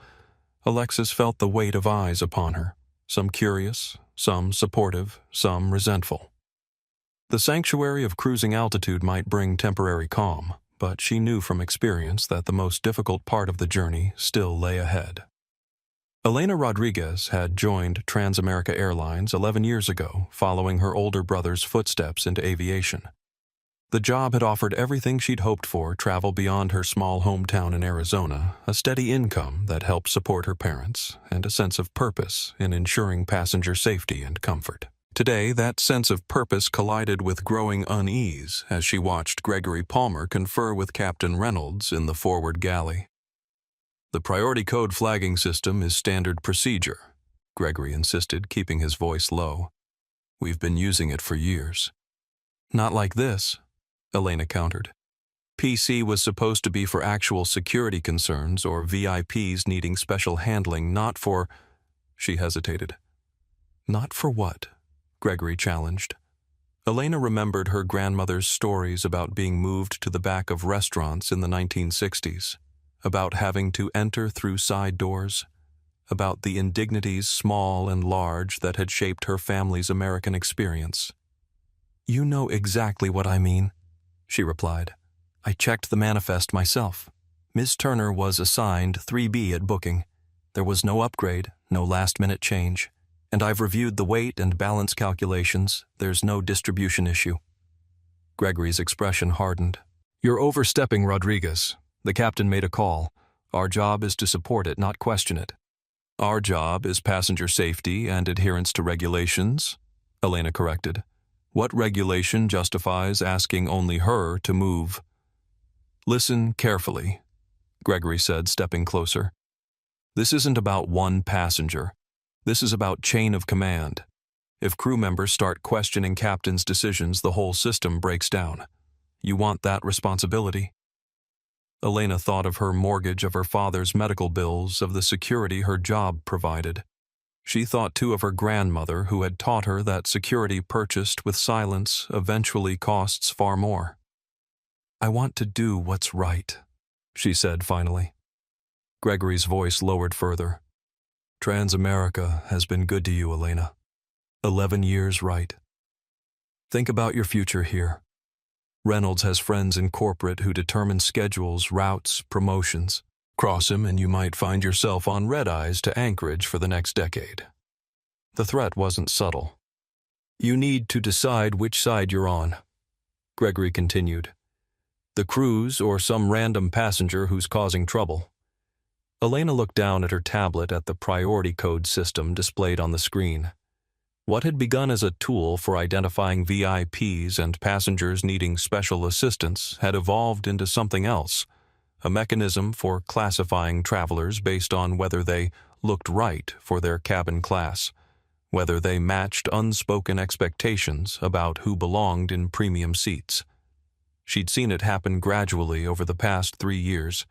Alexis felt the weight of eyes upon her, some curious, some supportive, some resentful. The sanctuary of cruising altitude might bring temporary calm, but she knew from experience that the most difficult part of the journey still lay ahead. Elena Rodriguez had joined Transamerica Airlines 11 years ago, following her older brother's footsteps into aviation. The job had offered everything she'd hoped for: travel beyond her small hometown in Arizona, a steady income that helped support her parents, and a sense of purpose in ensuring passenger safety and comfort. Today, that sense of purpose collided with growing unease as she watched Gregory Palmer confer with Captain Reynolds in the forward galley. "The priority code flagging system is standard procedure," Gregory insisted, keeping his voice low. "We've been using it for years." "Not like this," Elena countered. "PC was supposed to be for actual security concerns or VIPs needing special handling, not for—" She hesitated. "Not for what?" Gregory challenged. Elena remembered her grandmother's stories about being moved to the back of restaurants in the 1960s, about having to enter through side doors, about the indignities, small and large, that had shaped her family's American experience. "You know exactly what I mean," she replied. "I checked the manifest myself. Ms. Turner was assigned 3B at booking. There was no upgrade, no last-minute change. And I've reviewed the weight and balance calculations. There's no distribution issue." Gregory's expression hardened. "You're overstepping, Rodriguez. The captain made a call. Our job is to support it, not question it." "Our job is passenger safety and adherence to regulations," Elena corrected. "What regulation justifies asking only her to move?" "Listen carefully," Gregory said, stepping closer. "This isn't about one passenger. This is about chain of command. If crew members start questioning captain's decisions, the whole system breaks down. You want that responsibility?" Elena thought of her mortgage, of her father's medical bills, of the security her job provided. She thought too of her grandmother, who had taught her that security purchased with silence eventually costs far more. "I want to do what's right," she said finally. Gregory's voice lowered further. "Transamerica has been good to you, Elena. 11 years right. Think about your future here. Reynolds has friends in corporate who determine schedules, routes, promotions. Cross him and you might find yourself on red-eyes to Anchorage for the next decade." The threat wasn't subtle. "You need to decide which side you're on," Gregory continued. "The cruise or some random passenger who's causing trouble." Elena looked down at her tablet at the priority code system displayed on the screen. What had begun as a tool for identifying VIPs and passengers needing special assistance had evolved into something else, a mechanism for classifying travelers based on whether they looked right for their cabin class, whether they matched unspoken expectations about who belonged in premium seats. She'd seen it happen gradually over the past 3 years,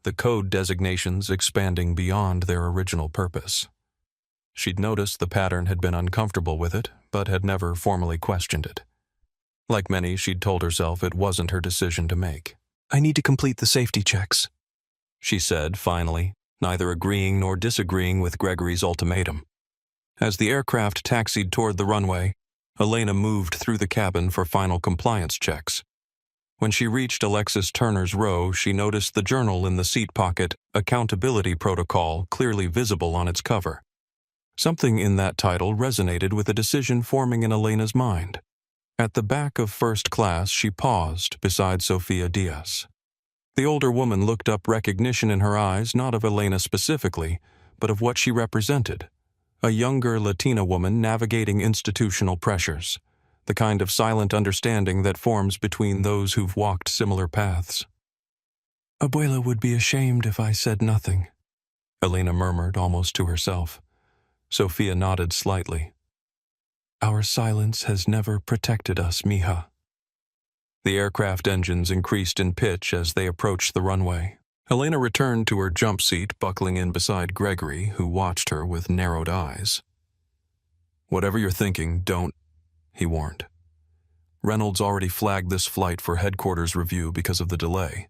the code designations expanding beyond their original purpose. She'd noticed the pattern, had been uncomfortable with it, but had never formally questioned it. Like many, she'd told herself it wasn't her decision to make. "I need to complete the safety checks," she said finally, neither agreeing nor disagreeing with Gregory's ultimatum. As the aircraft taxied toward the runway, Elena moved through the cabin for final compliance checks. When she reached Alexis Turner's row, she noticed the journal in the seat pocket, Accountability Protocol, clearly visible on its cover. Something in that title resonated with a decision forming in Elena's mind. At the back of first class, she paused beside Sofia Diaz. The older woman looked up, recognition in her eyes, not of Elena specifically, but of what she represented. A younger Latina woman navigating institutional pressures, the kind of silent understanding that forms between those who've walked similar paths. "Abuela would be ashamed if I said nothing," Elena murmured almost to herself. Sophia nodded slightly. "Our silence has never protected us, mija." The aircraft engines increased in pitch as they approached the runway. Elena returned to her jump seat, buckling in beside Gregory, who watched her with narrowed eyes. "Whatever you're thinking, don't," he warned. "Reynolds already flagged this flight for headquarters review because of the delay.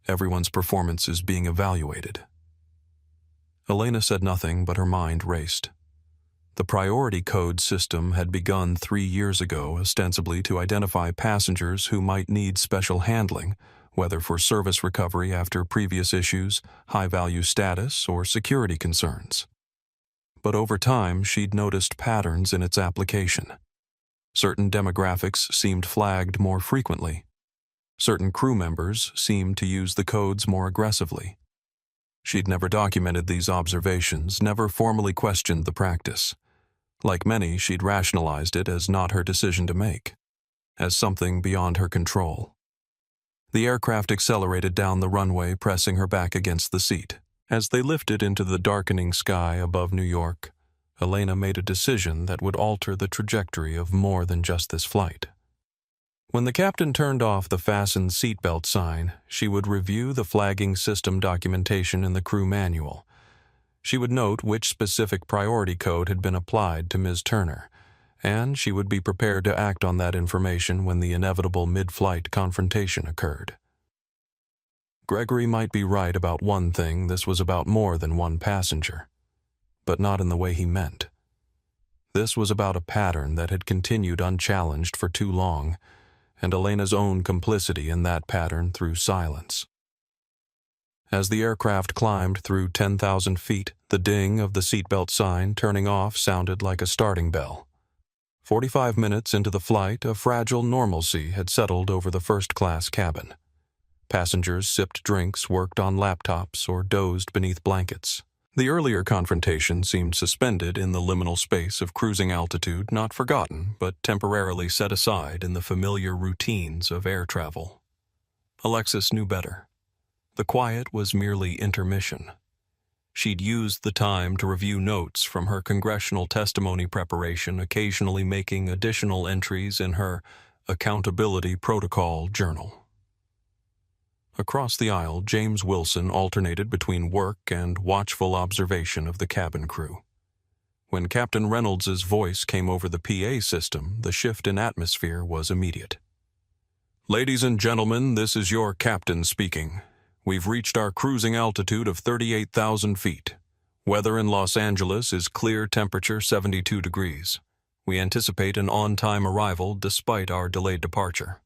Everyone's performance is being evaluated." Elena said nothing, but her mind raced. The priority code system had begun 3 years ago, ostensibly to identify passengers who might need special handling, whether for service recovery after previous issues, high-value status, or security concerns. But over time, she'd noticed patterns in its application. Certain demographics seemed flagged more frequently. Certain crew members seemed to use the codes more aggressively. She'd never documented these observations, never formally questioned the practice. Like many, she'd rationalized it as not her decision to make, as something beyond her control. The aircraft accelerated down the runway, pressing her back against the seat. As they lifted into the darkening sky above New York, Elena made a decision that would alter the trajectory of more than just this flight. When the captain turned off the fastened seatbelt sign, she would review the flagging system documentation in the crew manual. She would note which specific priority code had been applied to Ms. Turner, and she would be prepared to act on that information when the inevitable mid-flight confrontation occurred. Gregory might be right about one thing: this was about more than one passenger, but not in the way he meant. This was about a pattern that had continued unchallenged for too long, and Elena's own complicity in that pattern through silence. As the aircraft climbed through 10,000 feet, the ding of the seatbelt sign turning off sounded like a starting bell. 45 minutes into the flight, a fragile normalcy had settled over the first-class cabin. Passengers sipped drinks, worked on laptops, or dozed beneath blankets. The earlier confrontation seemed suspended in the liminal space of cruising altitude, not forgotten, but temporarily set aside in the familiar routines of air travel. Alexis knew better. The quiet was merely intermission. She'd used the time to review notes from her congressional testimony preparation, occasionally making additional entries in her accountability protocol journal. Across the aisle, James Wilson alternated between work and watchful observation of the cabin crew. When Captain Reynolds's voice came over the PA system, the shift in atmosphere was immediate. "Ladies and gentlemen, this is your captain speaking. We've reached our cruising altitude of 38,000 feet. Weather in Los Angeles is clear, temperature 72 degrees. We anticipate an on-time arrival despite our delayed departure."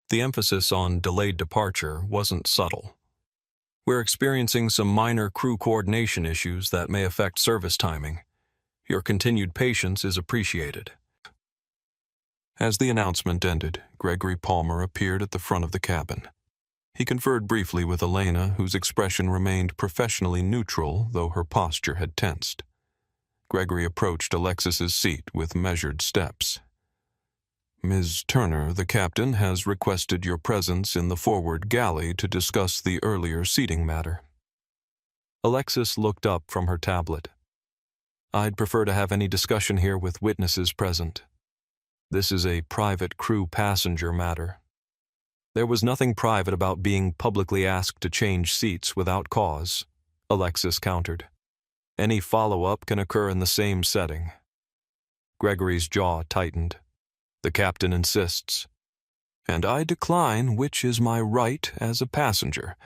The emphasis on delayed departure wasn't subtle. "We're experiencing some minor crew coordination issues that may affect service timing. Your continued patience is appreciated." As the announcement ended, Gregory Palmer appeared at the front of the cabin. He conferred briefly with Elena, whose expression remained professionally neutral, though her posture had tensed. Gregory approached Alexis's seat with measured steps. "Ms. Turner, the captain has requested your presence in the forward galley to discuss the earlier seating matter." Alexis looked up from her tablet. "I'd prefer to have any discussion here with witnesses present. This is a private crew passenger matter." "There was nothing private about being publicly asked to change seats without cause," Alexis countered. "Any follow-up can occur in the same setting." Gregory's jaw tightened. "The captain insists. And I decline, which is my right as a passenger.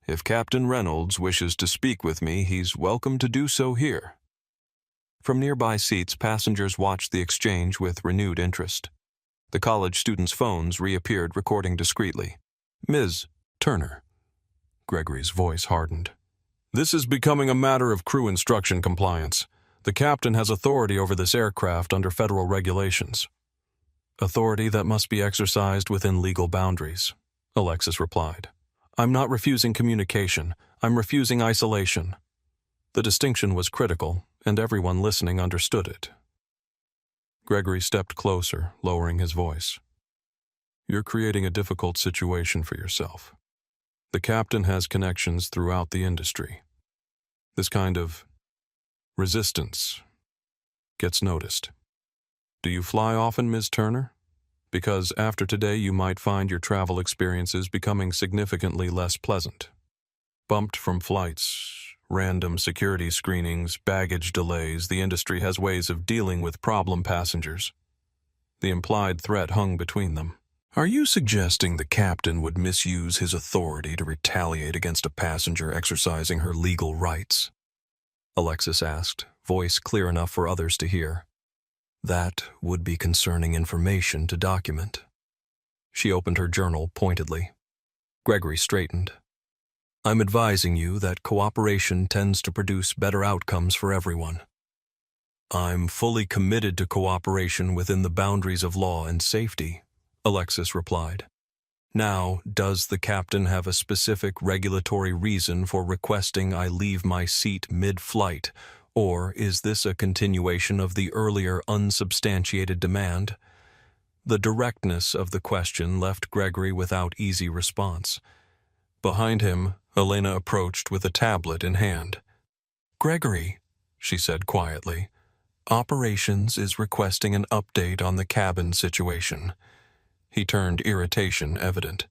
If Captain Reynolds wishes to speak with me, he's welcome to do so here." From nearby seats, passengers watched the exchange with renewed interest. The college students' phones reappeared, recording discreetly. "Ms. Turner." Gregory's voice hardened. "This is becoming a matter of crew instruction compliance. The captain has authority over this aircraft under federal regulations." "Authority that must be exercised within legal boundaries," Alexis replied. "I'm not refusing communication. I'm refusing isolation." The distinction was critical, and everyone listening understood it. Gregory stepped closer, lowering his voice. "You're creating a difficult situation for yourself. The captain has connections throughout the industry. This kind of resistance gets noticed. Do you fly often, Ms. Turner? Because after today you might find your travel experiences becoming significantly less pleasant." Bumped from flights, random security screenings, baggage delays, the industry has ways of dealing with problem passengers. The implied threat hung between them. Are you suggesting the captain would misuse his authority to retaliate against a passenger exercising her legal rights? Alexis asked, voice clear enough for others to hear. That would be concerning information to document. She opened her journal pointedly. Gregory straightened. I'm advising you that cooperation tends to produce better outcomes for everyone. I'm fully committed to cooperation within the boundaries of law and safety, Alexis replied. Now, does the captain have a specific regulatory reason for requesting I leave my seat mid-flight, or is this a continuation of the earlier unsubstantiated demand? The directness of the question left Gregory without easy response. Behind him, Elena approached with a tablet in hand. Gregory, she said quietly, Operations is requesting an update on the cabin situation. He turned, irritation evident.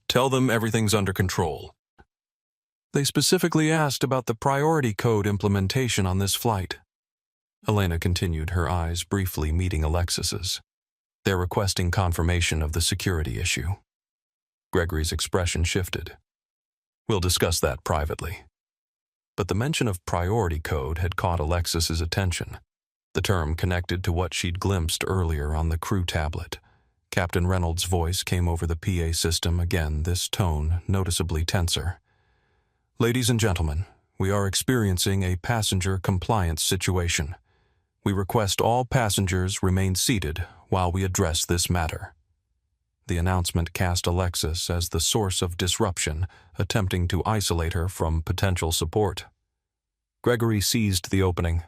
Tell them everything's under control. They specifically asked about the priority code implementation on this flight. Elena continued, her eyes briefly meeting Alexis's. They're requesting confirmation of the security issue. Gregory's expression shifted. We'll discuss that privately. But the mention of priority code had caught Alexis's attention. The term connected to what she'd glimpsed earlier on the crew tablet. Captain Reynolds' voice came over the PA system again, this tone noticeably tenser. Ladies and gentlemen, we are experiencing a passenger compliance situation. We request all passengers remain seated while we address this matter. The announcement cast Alexis as the source of disruption, attempting to isolate her from potential support. Gregory seized the opening.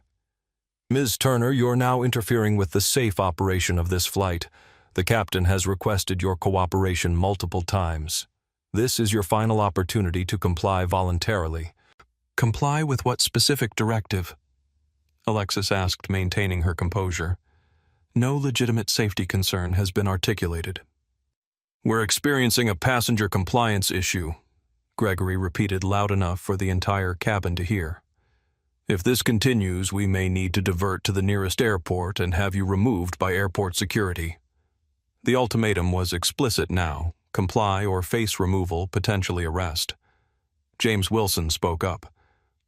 Ms. Turner, you're now interfering with the safe operation of this flight. The captain has requested your cooperation multiple times. This is your final opportunity to comply voluntarily. Comply with what specific directive? Alexis asked, maintaining her composure. No legitimate safety concern has been articulated. We're experiencing a passenger compliance issue, Gregory repeated loud enough for the entire cabin to hear. If this continues, we may need to divert to the nearest airport and have you removed by airport security. The ultimatum was explicit now: comply or face removal, potentially arrest. James Wilson spoke up.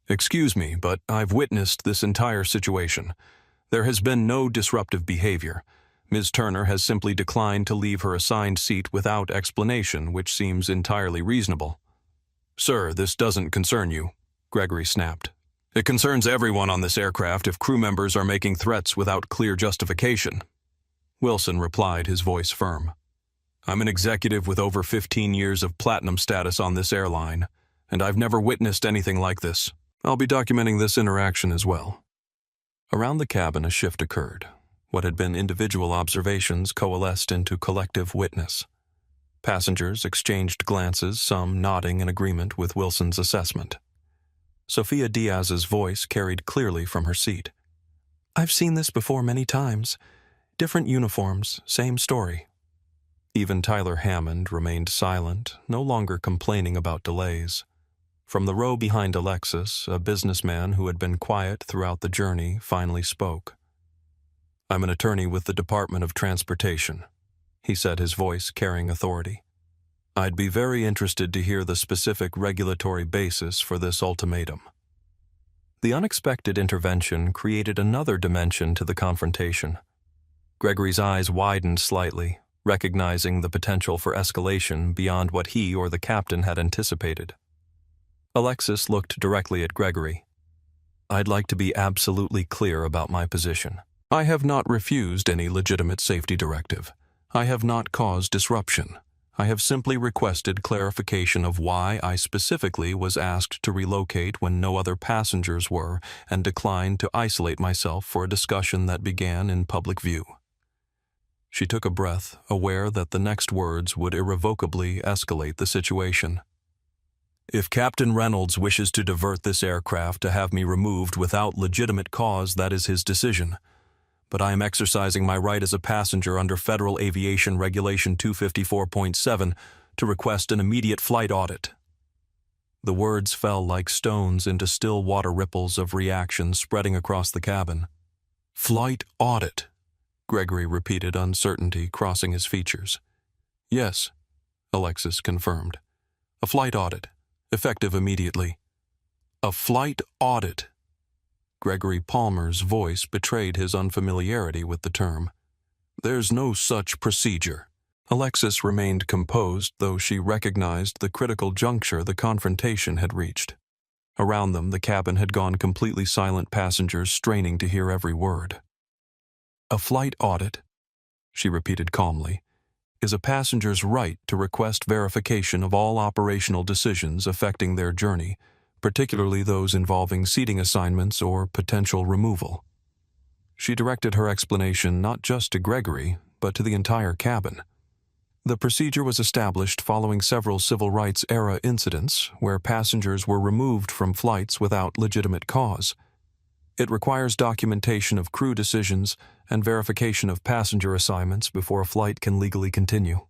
Excuse me, but I've witnessed this entire situation. There has been no disruptive behavior. Ms. Turner has simply declined to leave her assigned seat without explanation, which seems entirely reasonable. Sir, this doesn't concern you, Gregory snapped. It concerns everyone on this aircraft if crew members are making threats without clear justification. Wilson replied, his voice firm. I'm an executive with over 15 years of platinum status on this airline, and I've never witnessed anything like this. I'll be documenting this interaction as well. Around the cabin, a shift occurred. What had been individual observations coalesced into collective witness. Passengers exchanged glances, some nodding in agreement with Wilson's assessment. Sophia Diaz's voice carried clearly from her seat. I've seen this before many times. Different uniforms, same story. Even Tyler Hammond remained silent, no longer complaining about delays. From the row behind Alexis, a businessman who had been quiet throughout the journey finally spoke. I'm an attorney with the Department of Transportation, he said, his voice carrying authority. I'd be very interested to hear the specific regulatory basis for this ultimatum. The unexpected intervention created another dimension to the confrontation. Gregory's eyes widened slightly, recognizing the potential for escalation beyond what he or the captain had anticipated. Alexis looked directly at Gregory. I'd like to be absolutely clear about my position. I have not refused any legitimate safety directive. I have not caused disruption. I have simply requested clarification of why I specifically was asked to relocate when no other passengers were, and declined to isolate myself for a discussion that began in public view. She took a breath, aware that the next words would irrevocably escalate the situation. If Captain Reynolds wishes to divert this aircraft to have me removed without legitimate cause, that is his decision. But I am exercising my right as a passenger under Federal Aviation Regulation 254.7 to request an immediate flight audit. The words fell like stones into still water ripples of reaction spreading across the cabin. "Flight audit," Gregory repeated, uncertainty crossing his features. "Yes," Alexis confirmed. "A flight audit, effective immediately." "A flight audit." Gregory Palmer's voice betrayed his unfamiliarity with the term. "There's no such procedure." Alexis remained composed, though she recognized the critical juncture the confrontation had reached. Around them, the cabin had gone completely silent, passengers straining to hear every word. "A flight audit," she repeated calmly, "is a passenger's right to request verification of all operational decisions affecting their journey, particularly those involving seating assignments or potential removal." She directed her explanation not just to Gregory, but to the entire cabin. The procedure was established following several civil rights-era incidents where passengers were removed from flights without legitimate cause. It requires documentation of crew decisions and verification of passenger assignments before a flight can legally continue.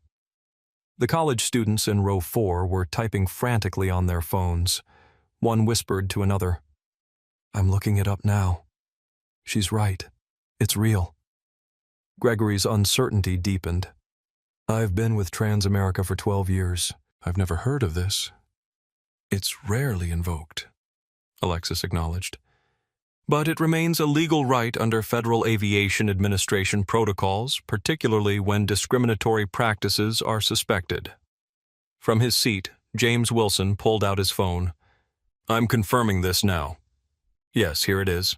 The college students in row 4 were typing frantically on their phones. One whispered to another, "I'm looking it up now. She's right. It's real." Gregory's uncertainty deepened. "I've been with Transamerica for 12 years. I've never heard of this." "It's rarely invoked," Alexis acknowledged. "But it remains a legal right under Federal Aviation Administration protocols, particularly when discriminatory practices are suspected." From his seat, James Wilson pulled out his phone. "I'm confirming this now. Yes, here it is.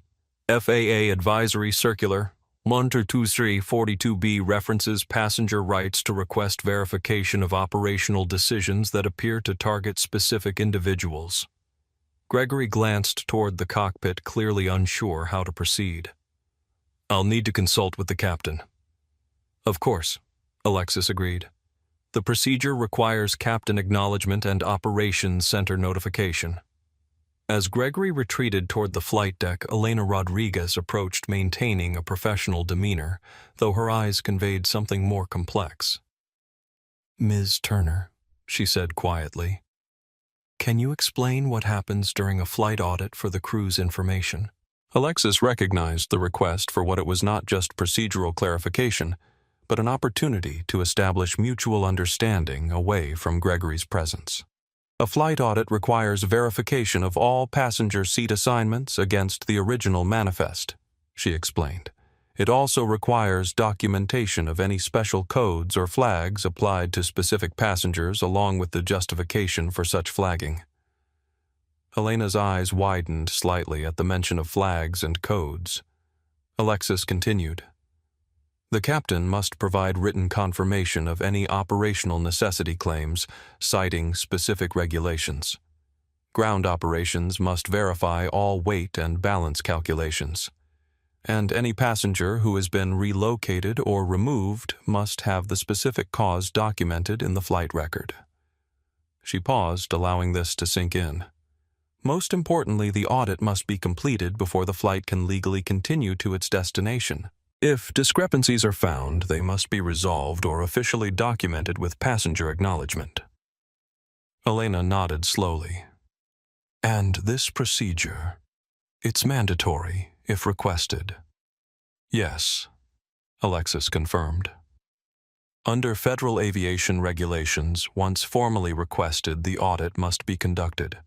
FAA Advisory Circular 122342B references passenger rights to request verification of operational decisions that appear to target specific individuals." Gregory glanced toward the cockpit, clearly unsure how to proceed. "I'll need to consult with the captain." "Of course," Alexis agreed. "The procedure requires captain acknowledgement and operations center notification." As Gregory retreated toward the flight deck, Elena Rodriguez approached, maintaining a professional demeanor, though her eyes conveyed something more complex. "Ms. Turner," she said quietly, "can you explain what happens during a flight audit for the crew's information?" Alexis recognized the request for what it was: not just procedural clarification, but an opportunity to establish mutual understanding away from Gregory's presence. "A flight audit requires verification of all passenger seat assignments against the original manifest," she explained. "It also requires documentation of any special codes or flags applied to specific passengers along with the justification for such flagging." Elena's eyes widened slightly at the mention of flags and codes. Alexis continued. "The captain must provide written confirmation of any operational necessity claims, citing specific regulations. Ground operations must verify all weight and balance calculations. And any passenger who has been relocated or removed must have the specific cause documented in the flight record." She paused, allowing this to sink in. "Most importantly, the audit must be completed before the flight can legally continue to its destination. If discrepancies are found, they must be resolved or officially documented with passenger acknowledgement." Elena nodded slowly. "And this procedure, it's mandatory if requested?" "Yes," Alexis confirmed. "Under Federal Aviation regulations, once formally requested, the audit must be conducted.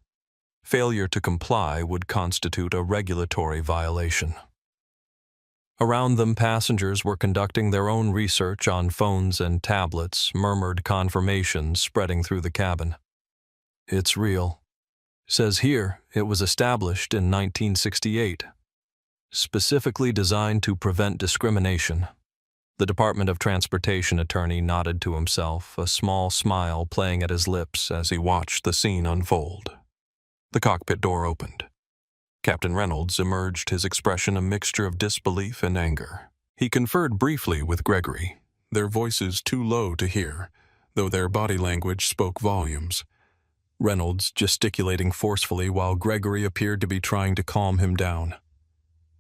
Failure to comply would constitute a regulatory violation." Around them, passengers were conducting their own research on phones and tablets, murmured confirmations spreading through the cabin. "It's real. Says here it was established in 1968. Specifically designed to prevent discrimination." The Department of Transportation attorney nodded to himself, a small smile playing at his lips as he watched the scene unfold. The cockpit door opened. Captain Reynolds emerged, his expression a mixture of disbelief and anger. He conferred briefly with Gregory, their voices too low to hear, though their body language spoke volumes. Reynolds gesticulating forcefully while Gregory appeared to be trying to calm him down.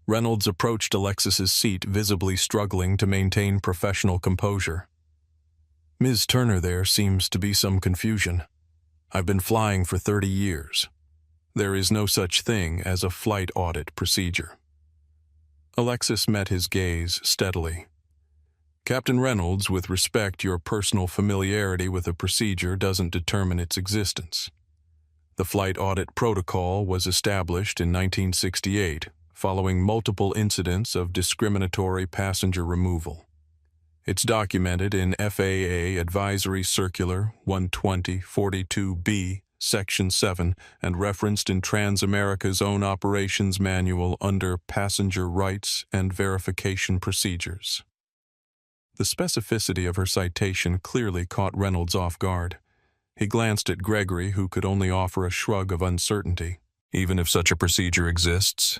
Reynolds approached Alexis's seat, visibly struggling to maintain professional composure. "Ms. Turner, there seems to be some confusion." I've been flying for 30 years. There is no such thing as a flight audit procedure. Alexis met his gaze steadily. Captain Reynolds, with respect, your personal familiarity with a procedure doesn't determine its existence. The flight audit protocol was established in 1968, following multiple incidents of discriminatory passenger removal. It's documented in FAA Advisory Circular 120-42B, Section 7, and referenced in Transamerica's own operations manual under Passenger Rights and Verification Procedures. The specificity of her citation clearly caught Reynolds off guard. He glanced at Gregory, who could only offer a shrug of uncertainty. Even if such a procedure exists,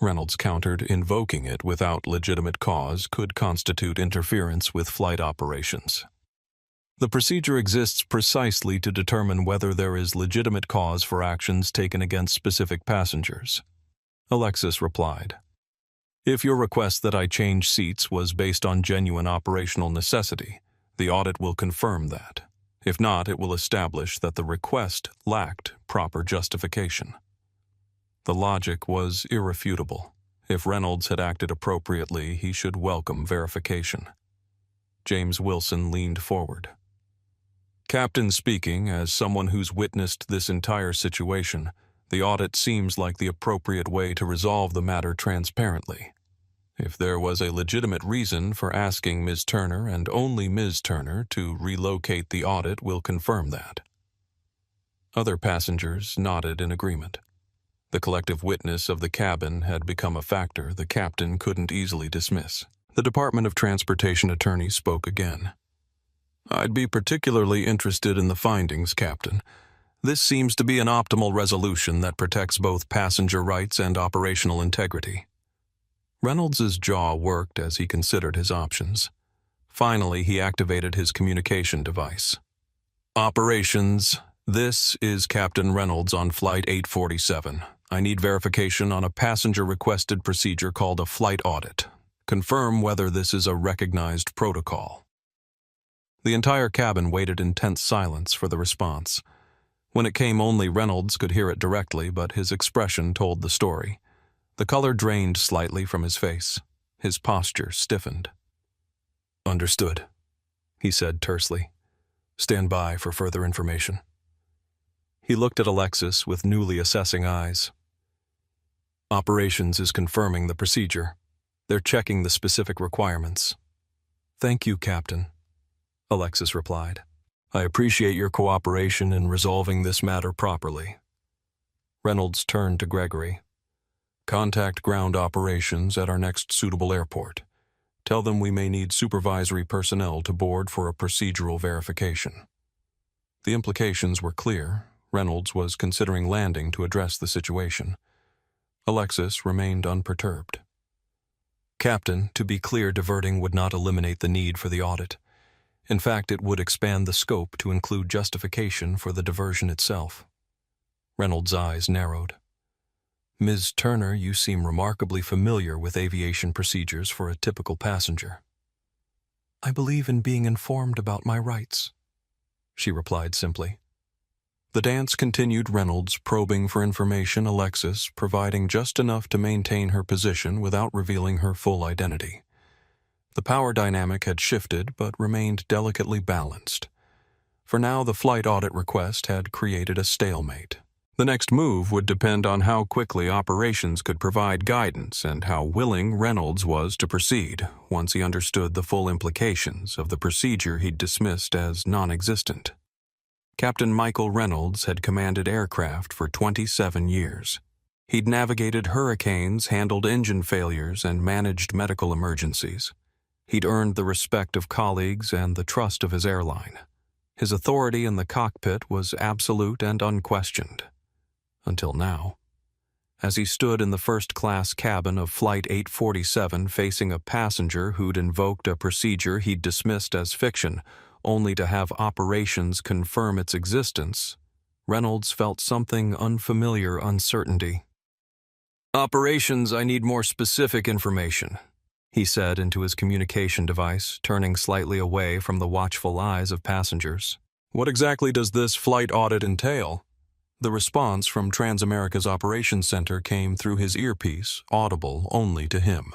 Reynolds countered, invoking it without legitimate cause could constitute interference with flight operations. The procedure exists precisely to determine whether there is legitimate cause for actions taken against specific passengers. Alexis replied, "If your request that I change seats was based on genuine operational necessity, the audit will confirm that. If not, it will establish that the request lacked proper justification." The logic was irrefutable. If Reynolds had acted appropriately, he should welcome verification. James Wilson leaned forward. "Captain speaking, as someone who's witnessed this entire situation, the audit seems like the appropriate way to resolve the matter transparently. If there was a legitimate reason for asking Ms. Turner and only Ms. Turner to relocate, the audit will confirm that." Other passengers nodded in agreement. The collective witness of the cabin had become a factor the captain couldn't easily dismiss. The Department of Transportation attorney spoke again. "I'd be particularly interested in the findings, Captain. This seems to be an optimal resolution that protects both passenger rights and operational integrity." Reynolds's jaw worked as he considered his options. Finally, he activated his communication device. "Operations, this is Captain Reynolds on Flight 847. I need verification on a passenger-requested procedure called a flight audit. Confirm whether this is a recognized protocol." The entire cabin waited in tense silence for the response. When it came, only Reynolds could hear it directly, but his expression told the story. The color drained slightly from his face. His posture stiffened. "Understood," he said tersely. "Stand by for further information." He looked at Alexis with newly assessing eyes. "Operations is confirming the procedure. They're checking the specific requirements." "Thank you, Captain," Alexis replied. "I appreciate your cooperation in resolving this matter properly." Reynolds turned to Gregory. "Contact ground operations at our next suitable airport. Tell them we may need supervisory personnel to board for a procedural verification." The implications were clear. Reynolds was considering landing to address the situation. Alexis remained unperturbed. "Captain, to be clear, diverting would not eliminate the need for the audit. In fact, it would expand the scope to include justification for the diversion itself." Reynolds' eyes narrowed. "Ms. Turner, you seem remarkably familiar with aviation procedures for a typical passenger." "I believe in being informed about my rights," she replied simply. The dance continued, Reynolds probing for information, Alexis providing just enough to maintain her position without revealing her full identity. The power dynamic had shifted but remained delicately balanced. For now, the flight audit request had created a stalemate. The next move would depend on how quickly operations could provide guidance and how willing Reynolds was to proceed once he understood the full implications of the procedure he'd dismissed as non-existent. Captain Michael Reynolds had commanded aircraft for 27 years. He'd navigated hurricanes, handled engine failures, and managed medical emergencies. He'd earned the respect of colleagues and the trust of his airline. His authority in the cockpit was absolute and unquestioned. Until now. As he stood in the first-class cabin of Flight 847 facing a passenger who'd invoked a procedure he'd dismissed as fiction, only to have operations confirm its existence, Reynolds felt something unfamiliar uncertainty. "Operations, I need more specific information," he said into his communication device, turning slightly away from the watchful eyes of passengers. What exactly does this flight audit entail? The response from Transamerica's Operations Center came through his earpiece, audible only to him.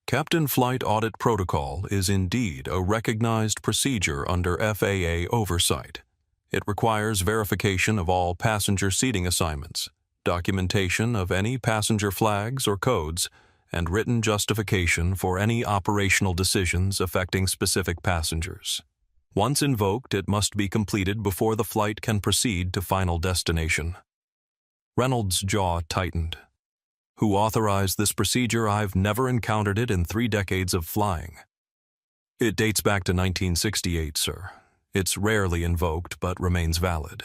Captain Flight Audit Protocol is indeed a recognized procedure under FAA oversight. It requires verification of all passenger seating assignments, documentation of any passenger flags or codes, and written justification for any operational decisions affecting specific passengers. Once invoked, it must be completed before the flight can proceed to final destination. Reynolds' jaw tightened. Who authorized this procedure? I've never encountered it in 3 decades of flying. It dates back to 1968, sir. It's rarely invoked but remains valid.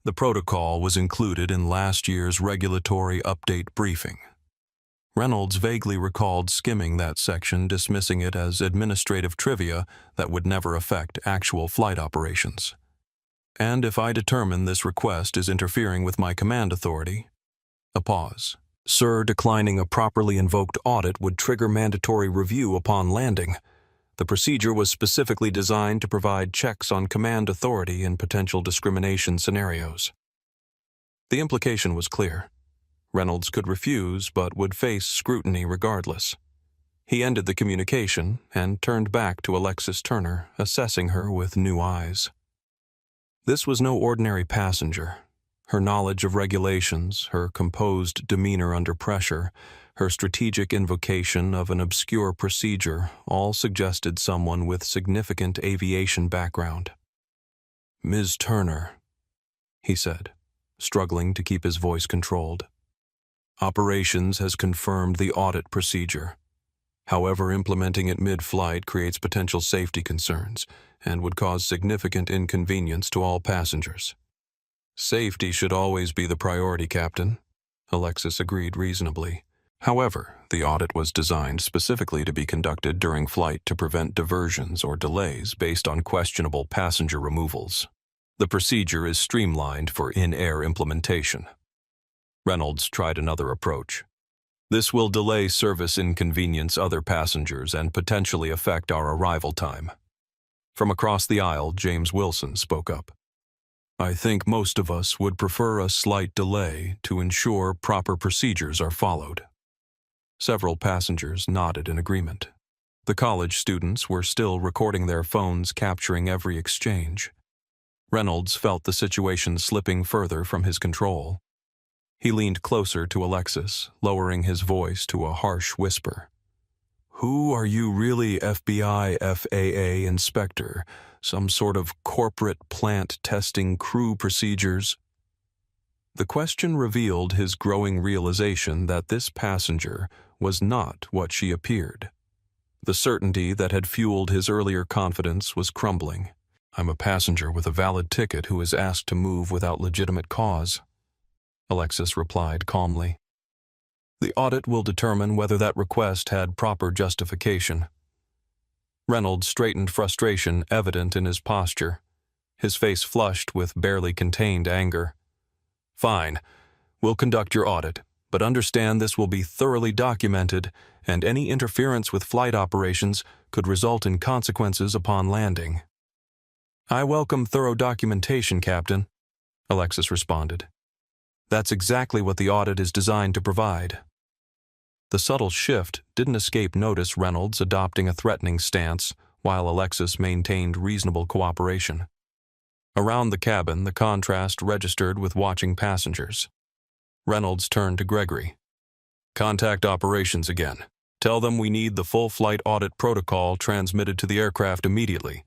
The protocol was included in last year's regulatory update briefing. Reynolds vaguely recalled skimming that section, dismissing it as administrative trivia that would never affect actual flight operations. And if I determine this request is interfering with my command authority? A pause. Sir, declining a properly invoked audit would trigger mandatory review upon landing. The procedure was specifically designed to provide checks on command authority in potential discrimination scenarios. The implication was clear. Reynolds could refuse, but would face scrutiny regardless. He ended the communication and turned back to Alexis Turner, assessing her with new eyes. This was no ordinary passenger. Her knowledge of regulations, her composed demeanor under pressure, her strategic invocation of an obscure procedure all suggested someone with significant aviation background. "Ms. Turner," he said, struggling to keep his voice controlled. "Operations has confirmed the audit procedure. However, implementing it mid-flight creates potential safety concerns and would cause significant inconvenience to all passengers." "Safety should always be the priority, Captain," Alexis agreed reasonably. However, the audit was designed specifically to be conducted during flight to prevent diversions or delays based on questionable passenger removals. The procedure is streamlined for in-air implementation. Reynolds tried another approach. "This will delay service, inconvenience other passengers, and potentially affect our arrival time." From across the aisle, James Wilson spoke up. "I think most of us would prefer a slight delay to ensure proper procedures are followed." Several passengers nodded in agreement. The college students were still recording their phones, capturing every exchange. Reynolds felt the situation slipping further from his control. He leaned closer to Alexis, lowering his voice to a harsh whisper. "Who are you really, FBI FAA inspector? Some sort of corporate plant testing crew procedures?" The question revealed his growing realization that this passenger was not what she appeared. The certainty that had fueled his earlier confidence was crumbling. "I'm a passenger with a valid ticket who is asked to move without legitimate cause," Alexis replied calmly. "The audit will determine whether that request had proper justification." Reynolds straightened, frustration evident in his posture. His face flushed with barely contained anger. "Fine. We'll conduct your audit, but understand this will be thoroughly documented, and any interference with flight operations could result in consequences upon landing." "I welcome thorough documentation, Captain," Alexis responded. "That's exactly what the audit is designed to provide." The subtle shift didn't escape notice, Reynolds adopting a threatening stance, while Alexis maintained reasonable cooperation. Around the cabin, the contrast registered with watching passengers. Reynolds turned to Gregory. "Contact operations again. Tell them we need the full flight audit protocol transmitted to the aircraft immediately,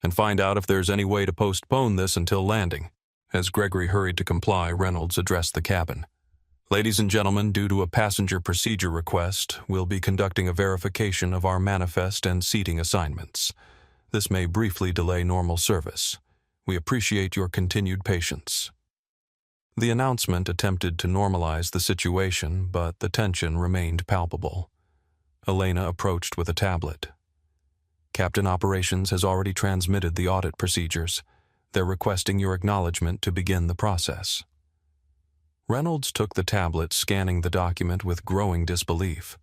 and find out if there's any way to postpone this until landing." As Gregory hurried to comply, Reynolds addressed the cabin. "Ladies and gentlemen, due to a passenger procedure request, we'll be conducting a verification of our manifest and seating assignments. This may briefly delay normal service. We appreciate your continued patience." The announcement attempted to normalize the situation, but the tension remained palpable. Elena approached with a tablet. "Captain Operations has already transmitted the audit procedures. They're requesting your acknowledgement to begin the process." Reynolds took the tablet, scanning the document with growing disbelief.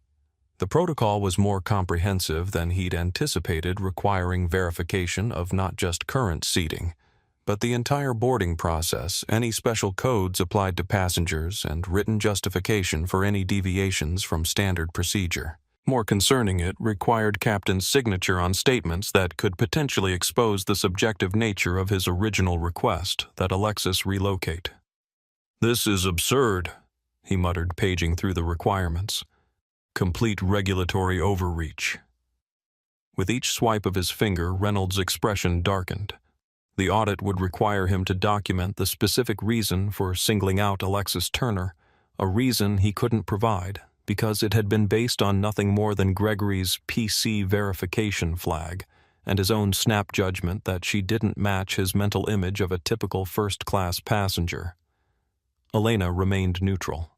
The protocol was more comprehensive than he'd anticipated, requiring verification of not just current seating, but the entire boarding process, any special codes applied to passengers, and written justification for any deviations from standard procedure. More concerning, it required Captain's signature on statements that could potentially expose the subjective nature of his original request that Alexis relocate. "This is absurd," he muttered, paging through the requirements. "Complete regulatory overreach." With each swipe of his finger, Reynolds' expression darkened. The audit would require him to document the specific reason for singling out Alexis Turner, a reason he couldn't provide, because it had been based on nothing more than Gregory's PC verification flag and his own snap judgment that she didn't match his mental image of a typical first-class passenger. Elena remained neutral.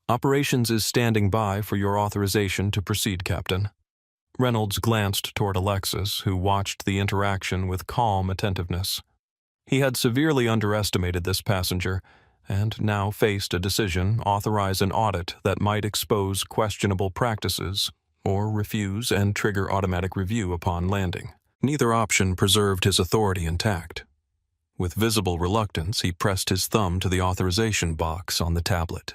"Operations is standing by for your authorization to proceed, Captain." Reynolds glanced toward Alexis, who watched the interaction with calm attentiveness. He had severely underestimated this passenger, and now faced a decision: authorize an audit that might expose questionable practices, or refuse and trigger automatic review upon landing. Neither option preserved his authority intact. With visible reluctance, he pressed his thumb to the authorization box on the tablet.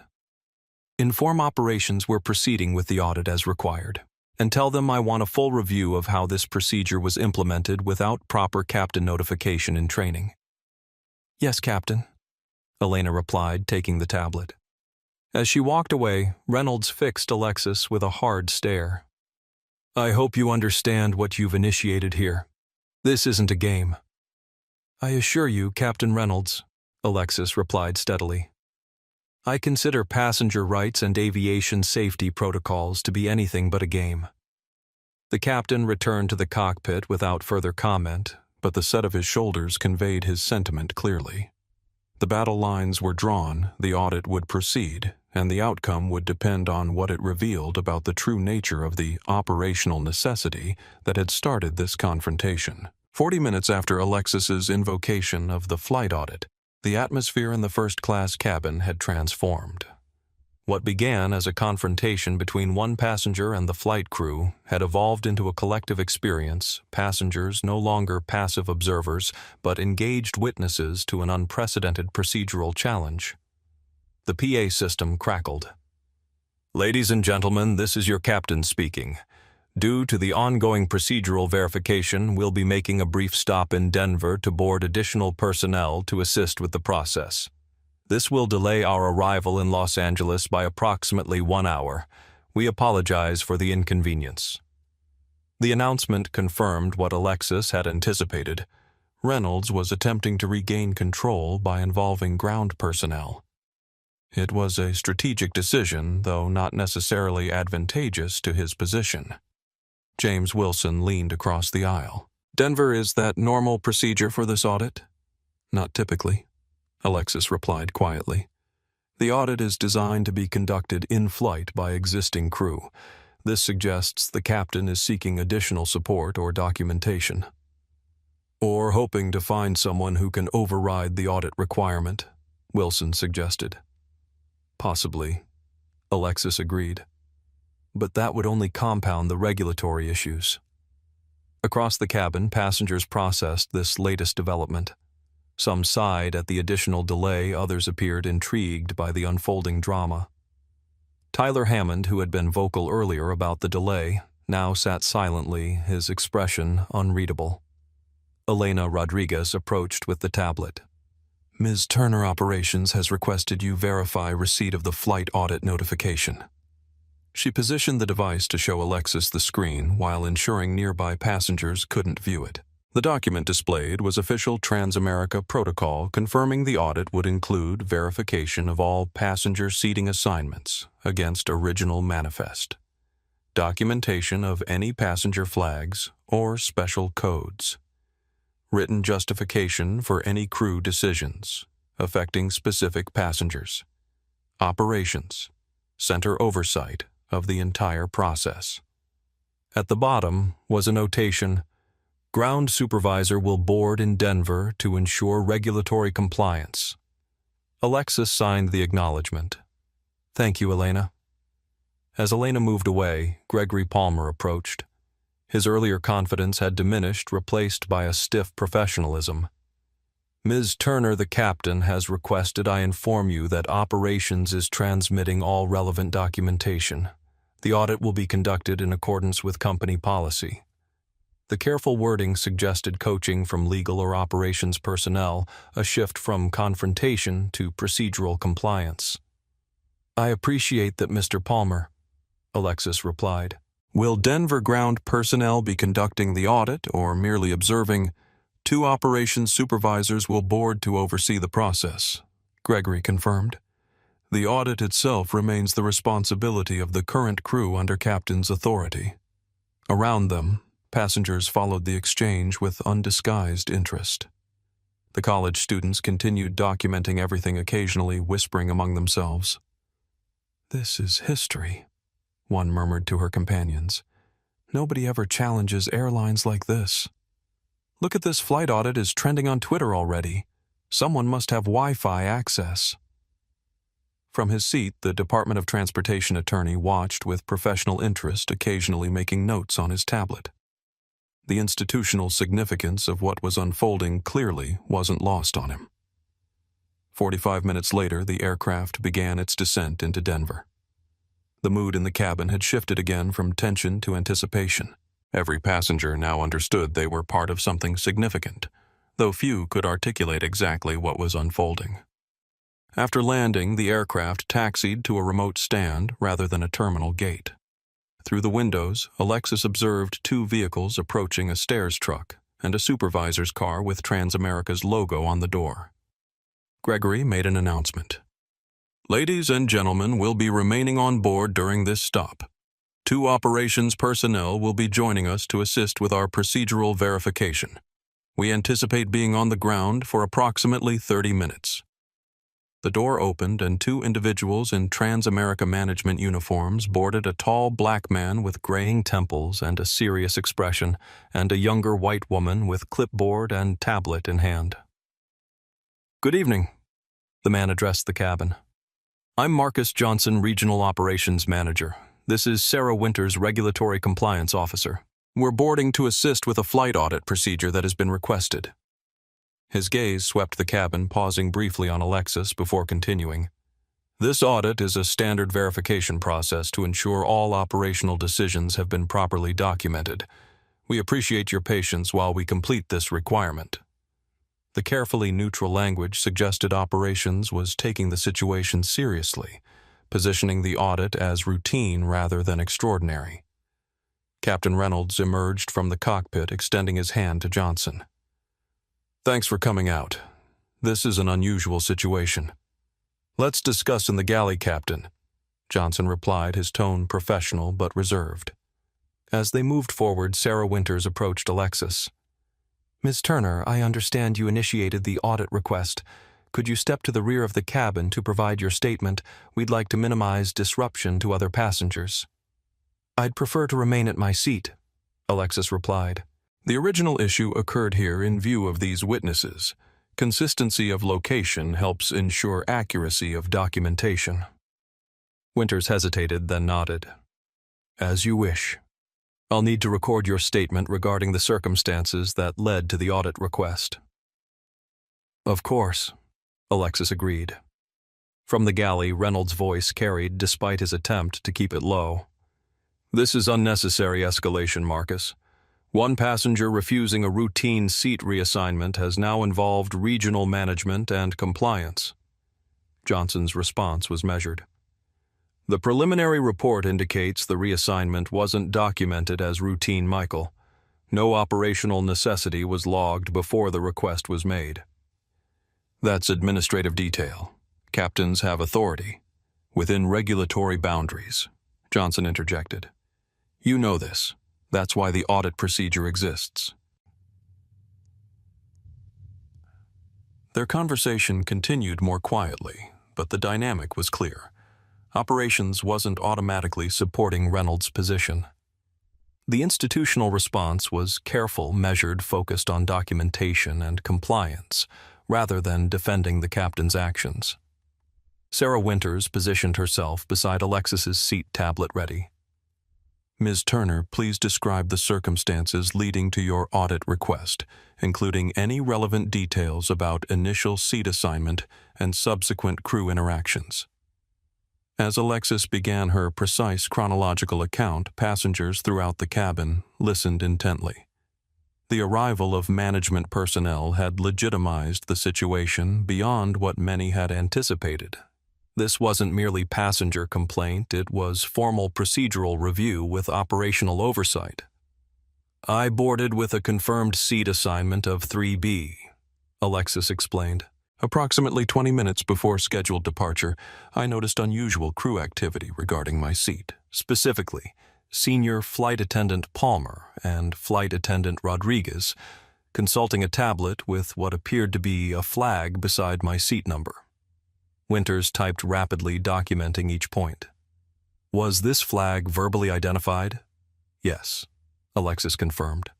"Inform operations we're proceeding with the audit as required, and tell them I want a full review of how this procedure was implemented without proper captain notification and training." "Yes, Captain," Elena replied, taking the tablet. As she walked away, Reynolds fixed Alexis with a hard stare. "I hope you understand what you've initiated here. This isn't a game." "I assure you, Captain Reynolds," Alexis replied steadily. "I consider passenger rights and aviation safety protocols to be anything but a game." The captain returned to the cockpit without further comment, but the set of his shoulders conveyed his sentiment clearly. The battle lines were drawn, the audit would proceed, and the outcome would depend on what it revealed about the true nature of the operational necessity that had started this confrontation. 40 minutes after Alexis's invocation of the flight audit, the atmosphere in the first-class cabin had transformed. What began as a confrontation between one passenger and the flight crew had evolved into a collective experience, passengers no longer passive observers, but engaged witnesses to an unprecedented procedural challenge. The PA system crackled. "Ladies and gentlemen, this is your captain speaking. Due to the ongoing procedural verification, we'll be making a brief stop in Denver to board additional personnel to assist with the process. This will delay our arrival in Los Angeles by approximately 1 hour. We apologize for the inconvenience." The announcement confirmed what Alexis had anticipated. Reynolds was attempting to regain control by involving ground personnel. It was a strategic decision, though not necessarily advantageous to his position. James Wilson leaned across the aisle. "Denver, is that normal procedure for this audit?" "Not typically," Alexis replied quietly. "The audit is designed to be conducted in flight by existing crew. This suggests the captain is seeking additional support or documentation. Or hoping to find someone who can override the audit requirement," Wilson suggested. "Possibly," Alexis agreed. "But that would only compound the regulatory issues." Across the cabin, passengers processed this latest development. Some sighed at the additional delay, others appeared intrigued by the unfolding drama. Tyler Hammond, who had been vocal earlier about the delay, now sat silently, his expression unreadable. Elena Rodriguez approached with the tablet. "Ms. Turner Operations has requested you verify receipt of the flight audit notification." She positioned the device to show Alexis the screen while ensuring nearby passengers couldn't view it. The document displayed was official Transamerica protocol confirming the audit would include verification of all passenger seating assignments against original manifest, documentation of any passenger flags or special codes, written justification for any crew decisions affecting specific passengers, operations, center oversight of the entire process. At the bottom was a notation: "Ground supervisor will board in Denver to ensure regulatory compliance." Alexis signed the acknowledgement. "Thank you, Elena." As Elena moved away, Gregory Palmer approached. His earlier confidence had diminished, replaced by a stiff professionalism. Ms. Turner, the captain, has requested I inform you that operations is transmitting all relevant documentation. The audit will be conducted in accordance with company policy. The careful wording suggested coaching from legal or operations personnel, a shift from confrontation to procedural compliance. I appreciate that, Mr. Palmer, Alexis replied. Will Denver ground personnel be conducting the audit or merely observing? 2 operations supervisors will board to oversee the process, Gregory confirmed. The audit itself remains the responsibility of the current crew under captain's authority. Around them, passengers followed the exchange with undisguised interest. The college students continued documenting everything, occasionally whispering among themselves. This is history, one murmured to her companions. Nobody ever challenges airlines like this. Look at this flight audit is trending on Twitter already. Someone must have Wi-Fi access. From his seat, the Department of Transportation attorney watched with professional interest, occasionally making notes on his tablet. The institutional significance of what was unfolding clearly wasn't lost on him. 45 minutes later, the aircraft began its descent into Denver. The mood in the cabin had shifted again from tension to anticipation. Every passenger now understood they were part of something significant, though few could articulate exactly what was unfolding. After landing, the aircraft taxied to a remote stand rather than a terminal gate. Through the windows, Alexis observed 2 vehicles approaching a stairs truck and a supervisor's car with Transamerica's logo on the door. Gregory made an announcement. Ladies and gentlemen will be remaining on board during this stop. 2 operations personnel will be joining us to assist with our procedural verification. We anticipate being on the ground for approximately 30 minutes. The door opened and 2 individuals in Transamerica management uniforms boarded a tall black man with graying temples and a serious expression, and a younger white woman with clipboard and tablet in hand. Good evening, the man addressed the cabin. I'm Marcus Johnson, Regional Operations Manager. This is Sarah Winters, Regulatory Compliance Officer. We're boarding to assist with a flight audit procedure that has been requested. His gaze swept the cabin, pausing briefly on Alexis before continuing. This audit is a standard verification process to ensure all operational decisions have been properly documented. We appreciate your patience while we complete this requirement. The carefully neutral language suggested operations was taking the situation seriously, positioning the audit as routine rather than extraordinary. Captain Reynolds emerged from the cockpit, extending his hand to Johnson. Thanks for coming out. This is an unusual situation. Let's discuss in the galley, Captain, Johnson replied, his tone professional but reserved. As they moved forward, Sarah Winters approached Alexis. Ms. Turner, I understand you initiated the audit request. Could you step to the rear of the cabin to provide your statement? We'd like to minimize disruption to other passengers. I'd prefer to remain at my seat, Alexis replied. The original issue occurred here in view of these witnesses. Consistency of location helps ensure accuracy of documentation. Winters hesitated, then nodded. As you wish. I'll need to record your statement regarding the circumstances that led to the audit request. Of course, Alexis agreed. From the galley, Reynolds' voice carried despite his attempt to keep it low. This is unnecessary escalation, Marcus. One passenger refusing a routine seat reassignment has now involved regional management and compliance. Johnson's response was measured. The preliminary report indicates the reassignment wasn't documented as routine, Michael. No operational necessity was logged before the request was made. That's administrative detail. Captains have authority. Within regulatory boundaries, Johnson interjected. You know this. That's why the audit procedure exists. Their conversation continued more quietly, but the dynamic was clear. Operations wasn't automatically supporting Reynolds' position. The institutional response was careful, measured, focused on documentation and compliance, rather than defending the captain's actions. Sarah Winters positioned herself beside Alexis's seat, tablet ready. Ms. Turner, please describe the circumstances leading to your audit request, including any relevant details about initial seat assignment and subsequent crew interactions. As Alexis began her precise chronological account, passengers throughout the cabin listened intently. The arrival of management personnel had legitimized the situation beyond what many had anticipated. This wasn't merely passenger complaint, it was formal procedural review with operational oversight. "I boarded with a confirmed seat assignment of 3B, Alexis explained. Approximately 20 minutes before scheduled departure, I noticed unusual crew activity regarding my seat. Specifically, Senior Flight Attendant Palmer and Flight Attendant Rodriguez consulting a tablet with what appeared to be a flag beside my seat number." Winters typed rapidly, documenting each point. "Was this flag verbally identified?" "Yes," Alexis confirmed.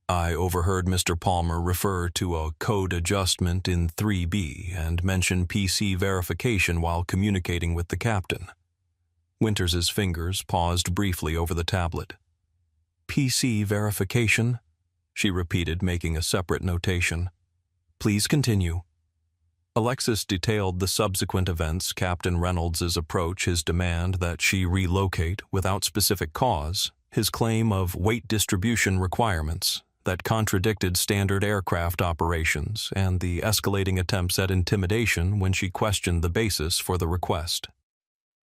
"I overheard Mr. Palmer refer to a code adjustment in 3B and mention PC verification while communicating with the captain." Winters's fingers paused briefly over the tablet. "PC verification?" she repeated, making a separate notation. "Please continue." Alexis detailed the subsequent events, Captain Reynolds's approach, his demand that she relocate without specific cause, his claim of weight distribution requirements that contradicted standard aircraft operations, and the escalating attempts at intimidation when she questioned the basis for the request.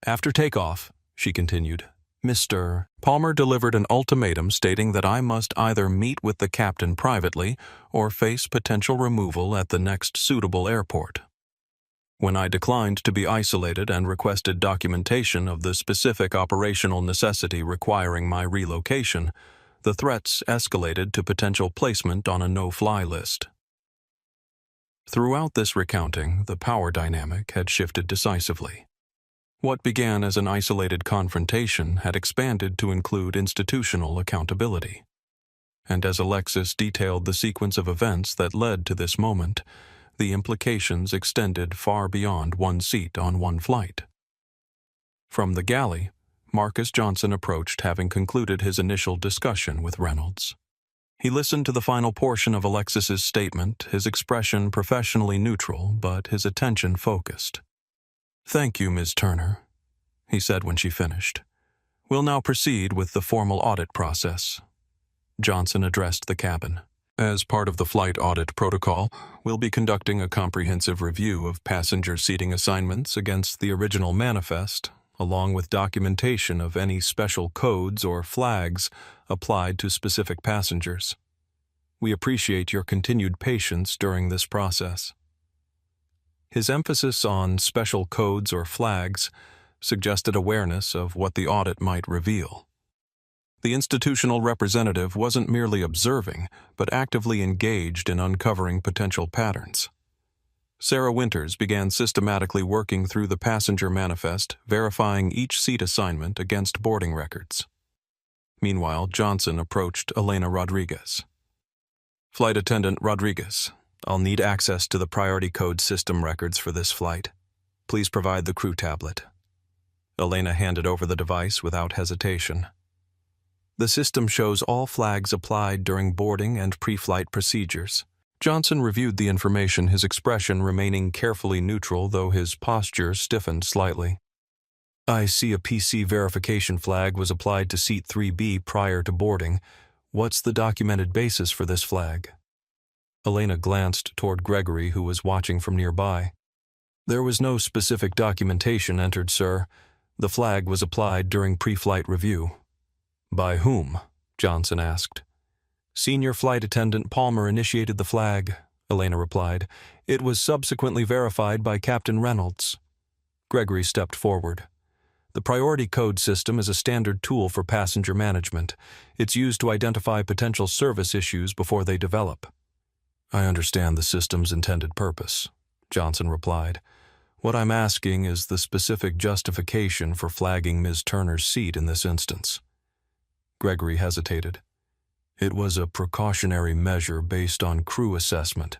"After takeoff," she continued, "Mr. Palmer delivered an ultimatum stating that I must either meet with the captain privately or face potential removal at the next suitable airport. When I declined to be isolated and requested documentation of the specific operational necessity requiring my relocation, the threats escalated to potential placement on a no-fly list." Throughout this recounting, the power dynamic had shifted decisively. What began as an isolated confrontation had expanded to include institutional accountability. And as Alexis detailed the sequence of events that led to this moment, the implications extended far beyond one seat on one flight. From the galley, Marcus Johnson approached, having concluded his initial discussion with Reynolds. He listened to the final portion of Alexis's statement, his expression professionally neutral, but his attention focused. "Thank you, Ms. Turner," he said when she finished. "We'll now proceed with the formal audit process." Johnson addressed the cabin. "As part of the flight audit protocol, we'll be conducting a comprehensive review of passenger seating assignments against the original manifest, along with documentation of any special codes or flags applied to specific passengers. We appreciate your continued patience during this process." His emphasis on special codes or flags suggested awareness of what the audit might reveal. The institutional representative wasn't merely observing, but actively engaged in uncovering potential patterns. Sarah Winters began systematically working through the passenger manifest, verifying each seat assignment against boarding records. Meanwhile, Johnson approached Elena Rodriguez. "Flight Attendant Rodriguez, I'll need access to the priority code system records for this flight. Please provide the crew tablet." Elena handed over the device without hesitation. "The system shows all flags applied during boarding and pre-flight procedures." Johnson reviewed the information, his expression remaining carefully neutral, though his posture stiffened slightly. "I see a PC verification flag was applied to seat 3B prior to boarding. What's the documented basis for this flag?" Elena glanced toward Gregory, who was watching from nearby. "There was no specific documentation entered, sir. The flag was applied during pre-flight review." "By whom?" Johnson asked. "Senior Flight Attendant Palmer initiated the flag," Elena replied. "It was subsequently verified by Captain Reynolds." Gregory stepped forward. "The priority code system is a standard tool for passenger management. It's used to identify potential service issues before they develop." "I understand the system's intended purpose," Johnson replied. "What I'm asking is the specific justification for flagging Ms. Turner's seat in this instance." Gregory hesitated. "It was a precautionary measure based on crew assessment."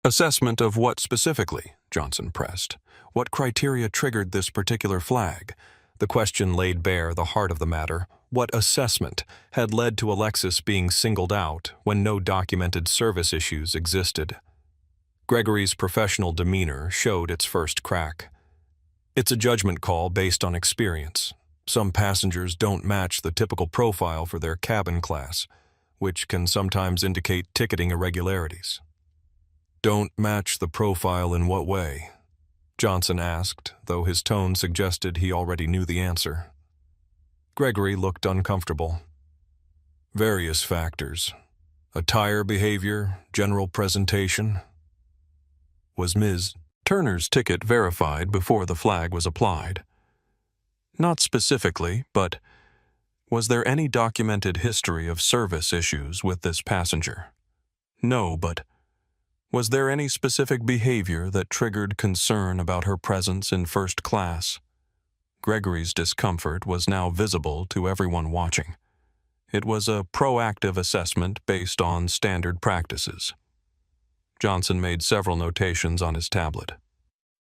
"Assessment of what specifically?" Johnson pressed. "What criteria triggered this particular flag?" The question laid bare the heart of the matter. What assessment had led to Alexis being singled out when no documented service issues existed? Gregory's professional demeanor showed its first crack. It's a judgment call based on experience. Some passengers don't match the typical profile for their cabin class, which can sometimes indicate ticketing irregularities. Don't match the profile in what way? Johnson asked, though his tone suggested he already knew the answer. Gregory looked uncomfortable. Various factors. Attire behavior, general presentation. Was Ms. Turner's ticket verified before the flag was applied? Not specifically, but was there any documented history of service issues with this passenger? No, but was there any specific behavior that triggered concern about her presence in first class? Gregory's discomfort was now visible to everyone watching. It was a proactive assessment based on standard practices. Johnson made several notations on his tablet.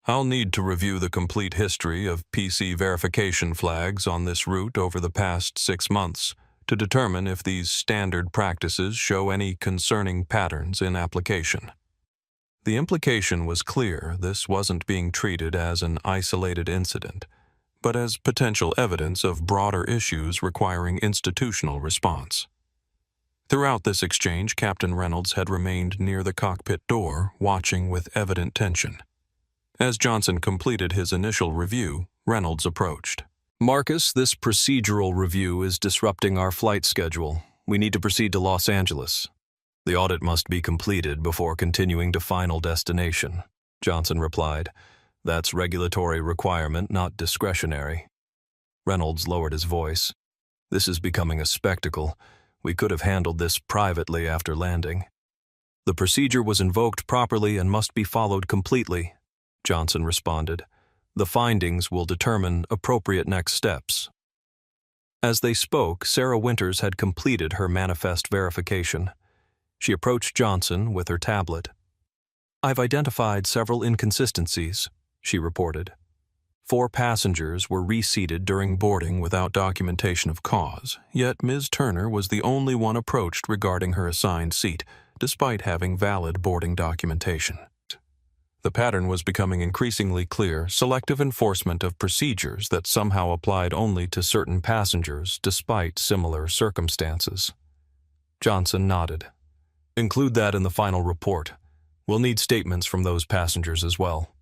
I'll need to review the complete history of PC verification flags on this route over the past 6 months to determine if these standard practices show any concerning patterns in application. The implication was clear. This wasn't being treated as an isolated incident, but as potential evidence of broader issues requiring institutional response. Throughout this exchange, Captain Reynolds had remained near the cockpit door, watching with evident tension. As Johnson completed his initial review, Reynolds approached. Marcus, this procedural review is disrupting our flight schedule. We need to proceed to Los Angeles. The audit must be completed before continuing to final destination, Johnson replied. That's regulatory requirement, not discretionary. Reynolds lowered his voice. This is becoming a spectacle. We could have handled this privately after landing. The procedure was invoked properly and must be followed completely, Johnson responded. The findings will determine appropriate next steps. As they spoke, Sarah Winters had completed her manifest verification. She approached Johnson with her tablet. I've identified several inconsistencies, she reported. 4 passengers were reseated during boarding without documentation of cause, yet Ms. Turner was the only one approached regarding her assigned seat, despite having valid boarding documentation. The pattern was becoming increasingly clear: selective enforcement of procedures that somehow applied only to certain passengers despite similar circumstances. Johnson nodded. Include that in the final report. We'll need statements from those passengers as well.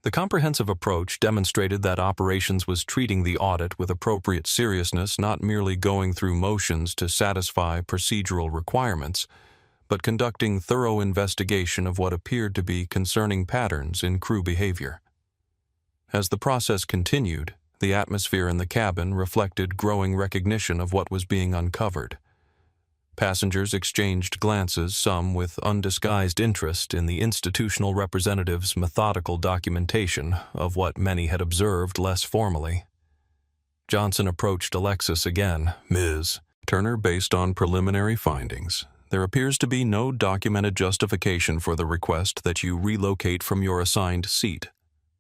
The comprehensive approach demonstrated that operations was treating the audit with appropriate seriousness, not merely going through motions to satisfy procedural requirements, but conducting thorough investigation of what appeared to be concerning patterns in crew behavior. As the process continued, the atmosphere in the cabin reflected growing recognition of what was being uncovered. Passengers exchanged glances, some with undisguised interest in the institutional representative's methodical documentation of what many had observed less formally. Johnson approached Alexis again. Ms. Turner, based on preliminary findings, there appears to be no documented justification for the request that you relocate from your assigned seat.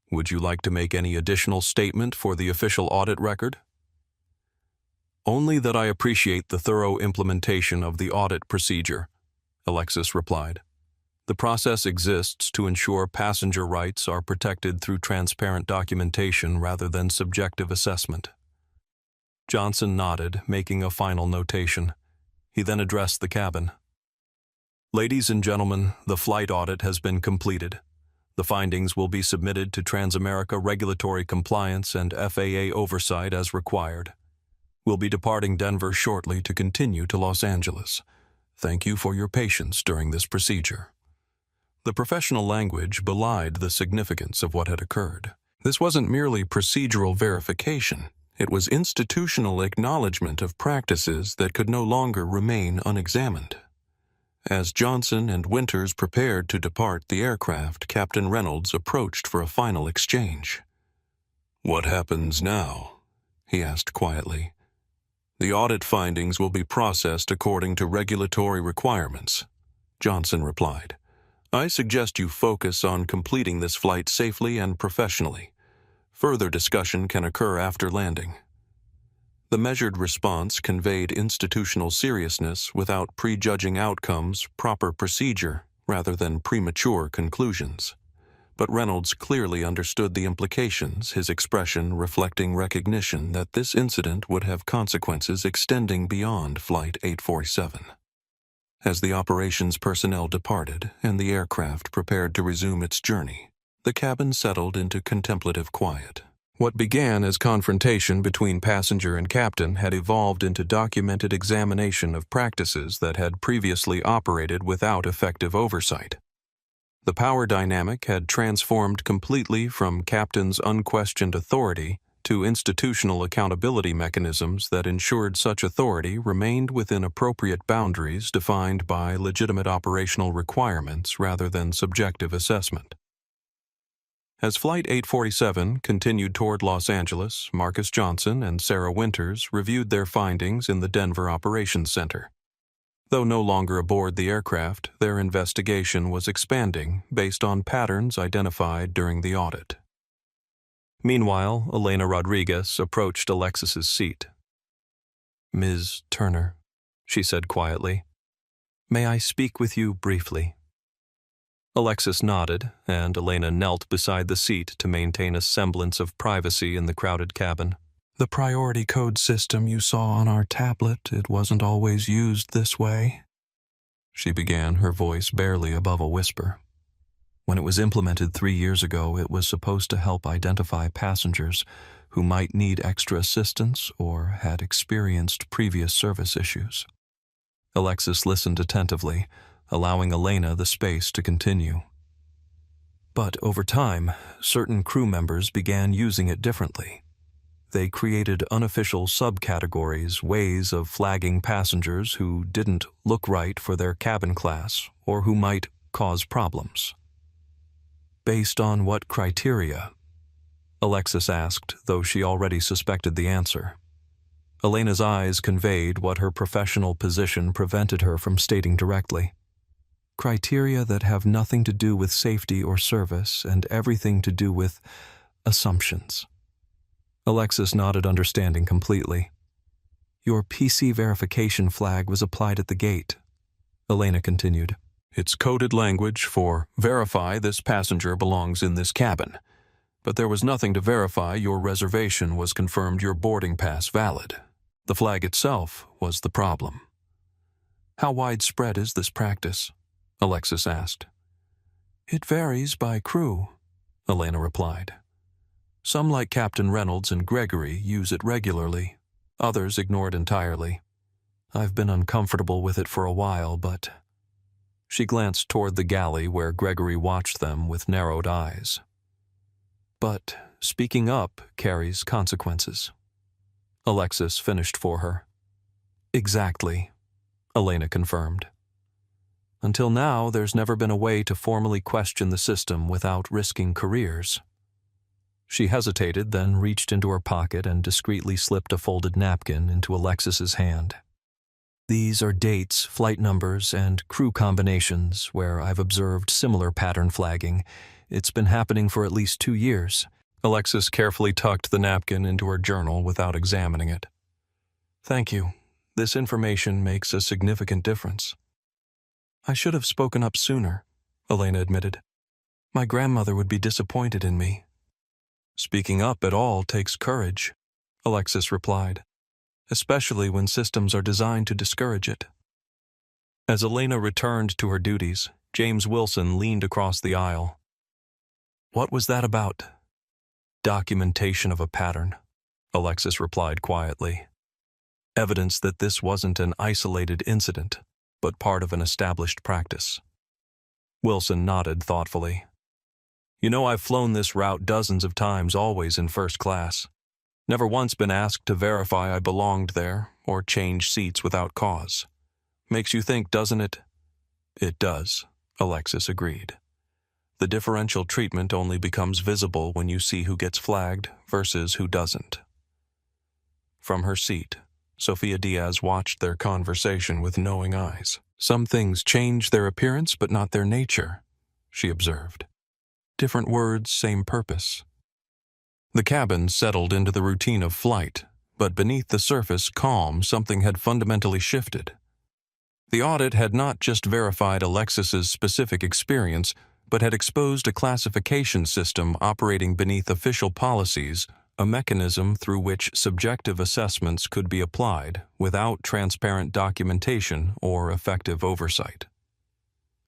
Would you like to make any additional statement for the official audit record? Only that I appreciate the thorough implementation of the audit procedure, Alexis replied. The process exists to ensure passenger rights are protected through transparent documentation rather than subjective assessment. Johnson nodded, making a final notation. He then addressed the cabin. Ladies and gentlemen, the flight audit has been completed. The findings will be submitted to Transamerica regulatory compliance and FAA oversight as required. We'll be departing Denver shortly to continue to Los Angeles. Thank you for your patience during this procedure. The professional language belied the significance of what had occurred. This wasn't merely procedural verification. It was institutional acknowledgement of practices that could no longer remain unexamined. As Johnson and Winters prepared to depart the aircraft, Captain Reynolds approached for a final exchange. What happens now? He asked quietly. The audit findings will be processed according to regulatory requirements, Johnson replied. I suggest you focus on completing this flight safely and professionally. Further discussion can occur after landing. The measured response conveyed institutional seriousness without prejudging outcomes, proper procedure, rather than premature conclusions. But Reynolds clearly understood the implications, his expression reflecting recognition that this incident would have consequences extending beyond Flight 847. As the operations personnel departed and the aircraft prepared to resume its journey, the cabin settled into contemplative quiet. What began as confrontation between passenger and captain had evolved into documented examination of practices that had previously operated without effective oversight. The power dynamic had transformed completely from captain's unquestioned authority to institutional accountability mechanisms that ensured such authority remained within appropriate boundaries defined by legitimate operational requirements rather than subjective assessment. As Flight 847 continued toward Los Angeles, Marcus Johnson and Sarah Winters reviewed their findings in the Denver Operations Center. Though no longer aboard the aircraft, their investigation was expanding based on patterns identified during the audit. Meanwhile, Elena Rodriguez approached Alexis's seat. "Ms. Turner," she said quietly, "may I speak with you briefly?" Alexis nodded, and Elena knelt beside the seat to maintain a semblance of privacy in the crowded cabin. "The priority code system you saw on our tablet, it wasn't always used this way," she began, her voice barely above a whisper. "When it was implemented 3 years ago, it was supposed to help identify passengers who might need extra assistance or had experienced previous service issues." Alexis listened attentively, allowing Elena the space to continue. "But over time, certain crew members began using it differently. They created unofficial subcategories, ways of flagging passengers who didn't look right for their cabin class or who might cause problems." "Based on what criteria?" Alexis asked, though she already suspected the answer. Elena's eyes conveyed what her professional position prevented her from stating directly. "Criteria that have nothing to do with safety or service and everything to do with assumptions." Alexis nodded, understanding completely. "Your PC verification flag was applied at the gate," Elena continued. "It's coded language for verify this passenger belongs in this cabin. But there was nothing to verify your reservation was confirmed your boarding pass valid. The flag itself was the problem." "How widespread is this practice?" Alexis asked. "It varies by crew," Elena replied. "Some, like Captain Reynolds and Gregory, use it regularly. Others ignore it entirely. I've been uncomfortable with it for a while, but..." She glanced toward the galley where Gregory watched them with narrowed eyes. "But speaking up carries consequences." Alexis finished for her. "Exactly," Elena confirmed. "Until now, there's never been a way to formally question the system without risking careers." She hesitated, then reached into her pocket and discreetly slipped a folded napkin into Alexis's hand. "These are dates, flight numbers, and crew combinations where I've observed similar pattern flagging. It's been happening for at least 2 years. Alexis carefully tucked the napkin into her journal without examining it. "Thank you. This information makes a significant difference." "I should have spoken up sooner," Elena admitted. "My grandmother would be disappointed in me." "Speaking up at all takes courage," Alexis replied, "especially when systems are designed to discourage it." As Elena returned to her duties, James Wilson leaned across the aisle. "What was that about?" "Documentation of a pattern," Alexis replied quietly. "Evidence that this wasn't an isolated incident, but part of an established practice." Wilson nodded thoughtfully. "You know, I've flown this route dozens of times, always in first class. Never once been asked to verify I belonged there or change seats without cause. Makes you think, doesn't it?" "It does," Alexis agreed. "The differential treatment only becomes visible when you see who gets flagged versus who doesn't." From her seat, Sofia Diaz watched their conversation with knowing eyes. "Some things change their appearance but not their nature," she observed. "Different words, same purpose." The cabin settled into the routine of flight, But beneath the surface calm, something had fundamentally shifted. The audit had not just verified Alexis's specific experience, but had exposed a classification system operating beneath official policies, a mechanism through which subjective assessments could be applied without transparent documentation or effective oversight.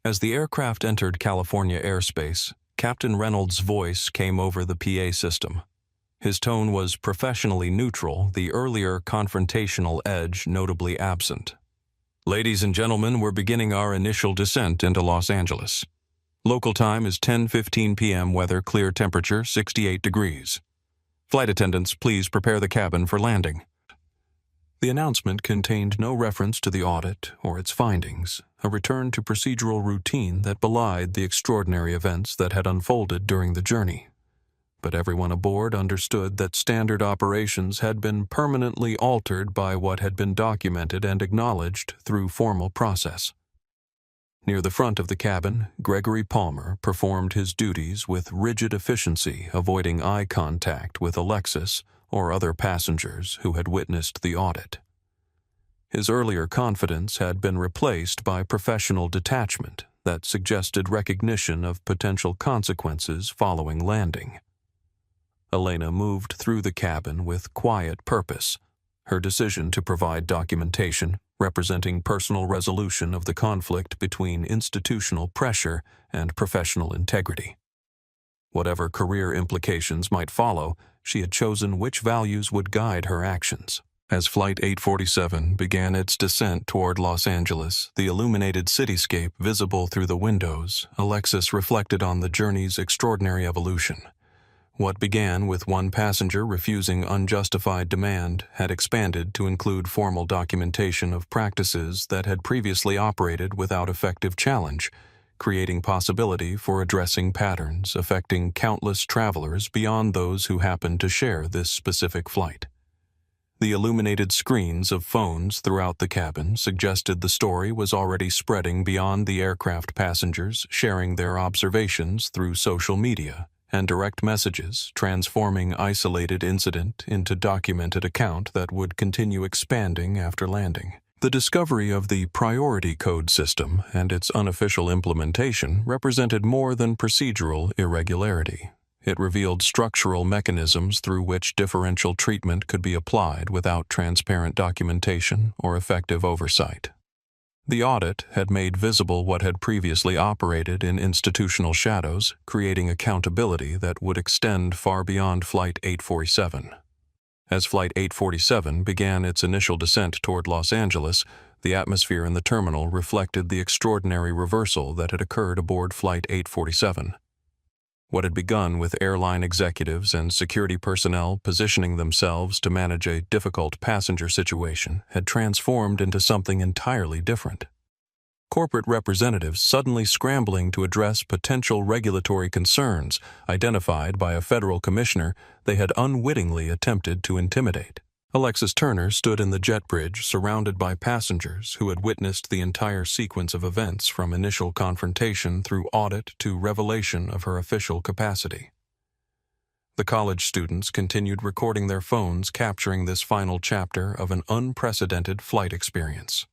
As the aircraft entered California airspace, Captain Reynolds' voice came over the PA system. His tone was professionally neutral, the earlier confrontational edge notably absent. "Ladies and gentlemen, we're beginning our initial descent into Los Angeles. Local time is 10:15 p.m. Weather clear, temperature 68 degrees. Flight attendants, please prepare the cabin for landing." The announcement contained no reference to the audit or its findings, a return to procedural routine that belied the extraordinary events that had unfolded during the journey. But everyone aboard understood that standard operations had been permanently altered by what had been documented and acknowledged through formal process. Near the front of the cabin, Gregory Palmer performed his duties with rigid efficiency, avoiding eye contact with Alexis or other passengers who had witnessed the audit. His earlier confidence had been replaced by professional detachment that suggested recognition of potential consequences following landing. Elena moved through the cabin with quiet purpose, her decision to provide documentation representing personal resolution of the conflict between institutional pressure and professional integrity. Whatever career implications might follow, she had chosen which values would guide her actions. As Flight 847 began its descent toward Los Angeles, the illuminated cityscape visible through the windows, Alexis reflected on the journey's extraordinary evolution. What began with one passenger refusing unjustified demand had expanded to include formal documentation of practices that had previously operated without effective challenge, creating possibility for addressing patterns affecting countless travelers beyond those who happened to share this specific flight. The illuminated screens of phones throughout the cabin suggested the story was already spreading beyond the aircraft passengers sharing their observations through social media and direct messages, transforming isolated incident into documented account that would continue expanding after landing. The discovery of the priority code system and its unofficial implementation represented more than procedural irregularity. It revealed structural mechanisms through which differential treatment could be applied without transparent documentation or effective oversight. The audit had made visible what had previously operated in institutional shadows, creating accountability that would extend far beyond Flight 847. As Flight 847 began its initial descent toward Los Angeles, the atmosphere in the terminal reflected the extraordinary reversal that had occurred aboard Flight 847. What had begun with airline executives and security personnel positioning themselves to manage a difficult passenger situation had transformed into something entirely different. Corporate representatives suddenly scrambling to address potential regulatory concerns identified by a federal commissioner they had unwittingly attempted to intimidate. Alexis Turner stood in the jet bridge surrounded by passengers who had witnessed the entire sequence of events from initial confrontation through audit to revelation of her official capacity. The college students continued recording their phones, capturing this final chapter of an unprecedented flight experience.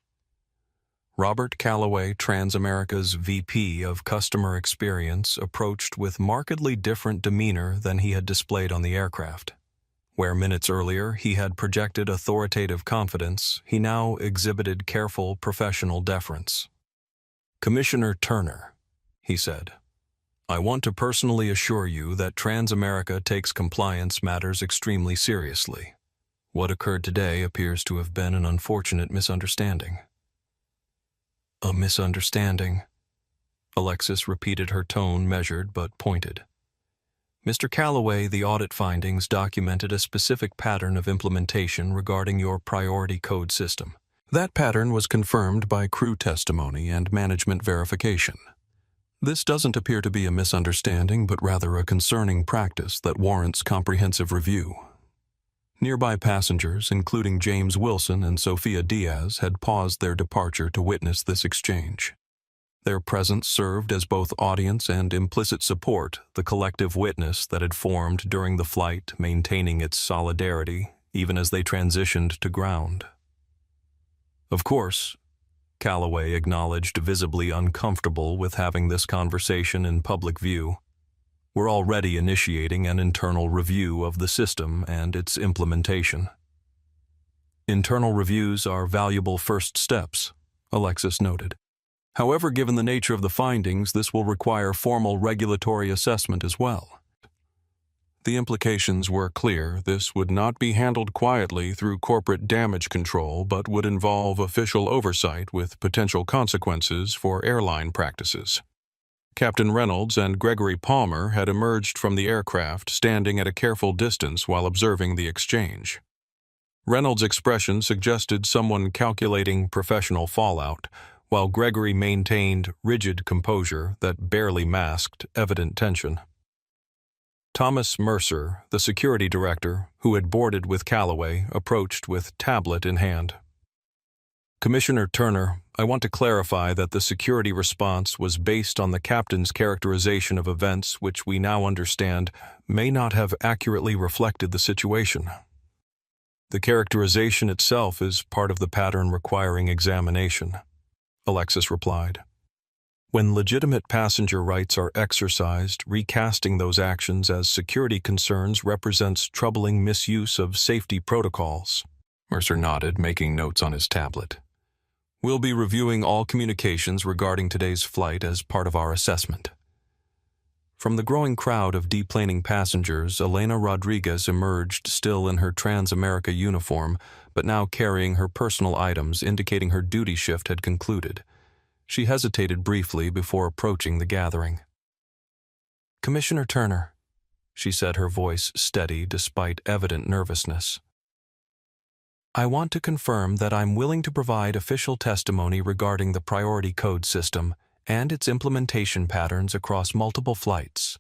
Robert Calloway, Transamerica's VP of Customer Experience, approached with markedly different demeanor than he had displayed on the aircraft. Where minutes earlier he had projected authoritative confidence, he now exhibited careful professional deference. "Commissioner Turner," he said, "I want to personally assure you that Transamerica takes compliance matters extremely seriously. What occurred today appears to have been an unfortunate misunderstanding." "A misunderstanding?" Alexis repeated, her tone measured but pointed. "Mr. Calloway, the audit findings documented a specific pattern of implementation regarding your priority code system. That pattern was confirmed by crew testimony and management verification. This doesn't appear to be a misunderstanding, but rather a concerning practice that warrants comprehensive review." Nearby passengers, including James Wilson and Sophia Diaz, had paused their departure to witness this exchange. Their presence served as both audience and implicit support, the collective witness that had formed during the flight, maintaining its solidarity, even as they transitioned to ground. Of course, Calloway acknowledged, visibly uncomfortable with having this conversation in public view. We're already initiating an internal review of the system and its implementation. Internal reviews are valuable first steps, Alexis noted. However, given the nature of the findings, this will require formal regulatory assessment as well. The implications were clear. This would not be handled quietly through corporate damage control, but would involve official oversight with potential consequences for airline practices. Captain Reynolds and Gregory Palmer had emerged from the aircraft, standing at a careful distance while observing the exchange. Reynolds' expression suggested someone calculating professional fallout, while Gregory maintained rigid composure that barely masked evident tension. Thomas Mercer, the security director, who had boarded with Calloway, approached with tablet in hand. "Commissioner Turner, I want to clarify that the security response was based on the captain's characterization of events which we now understand may not have accurately reflected the situation. The characterization itself is part of the pattern requiring examination," Alexis replied. "When legitimate passenger rights are exercised, recasting those actions as security concerns represents troubling misuse of safety protocols." Mercer nodded, making notes on his tablet. "We'll be reviewing all communications regarding today's flight as part of our assessment." From the growing crowd of deplaning passengers, Elena Rodriguez emerged, still in her Transamerica uniform, but now carrying her personal items, indicating her duty shift had concluded. She hesitated briefly before approaching the gathering. "Commissioner Turner," she said, her voice steady despite evident nervousness. "I want to confirm that I'm willing to provide official testimony regarding the priority code system and its implementation patterns across multiple flights."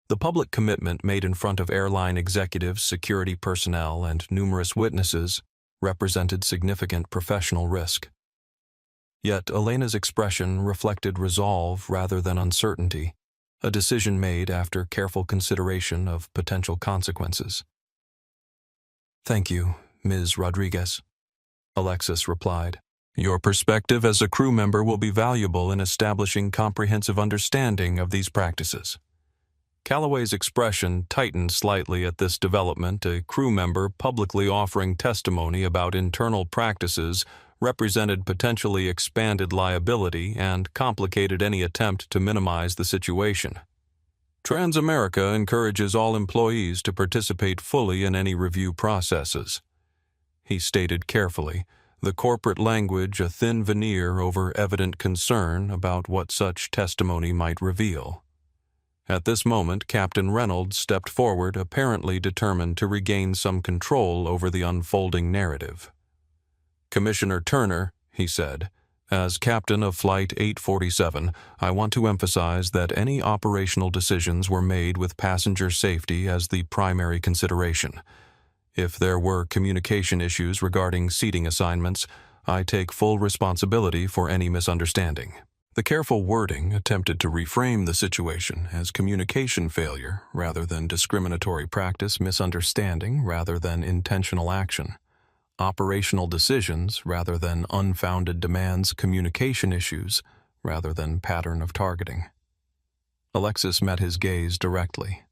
The public commitment made in front of airline executives, security personnel, and numerous witnesses represented significant professional risk. Yet Elena's expression reflected resolve rather than uncertainty, a decision made after careful consideration of potential consequences. "Thank you, Ms. Rodriguez," Alexis replied. "Your perspective as a crew member will be valuable in establishing comprehensive understanding of these practices." Calloway's expression tightened slightly at this development. A crew member publicly offering testimony about internal practices represented potentially expanded liability and complicated any attempt to minimize the situation. Transamerica encourages all employees to participate fully in any review processes, he stated carefully, the corporate language a thin veneer over evident concern about what such testimony might reveal. At this moment, Captain Reynolds stepped forward, apparently determined to regain some control over the unfolding narrative. "Commissioner Turner," he said, "as captain of Flight 847, I want to emphasize that any operational decisions were made with passenger safety as the primary consideration. If there were communication issues regarding seating assignments, I take full responsibility for any misunderstanding." The careful wording attempted to reframe the situation as communication failure rather than discriminatory practice, misunderstanding rather than intentional action, operational decisions rather than unfounded demands, communication issues rather than pattern of targeting. Alexis met his gaze directly.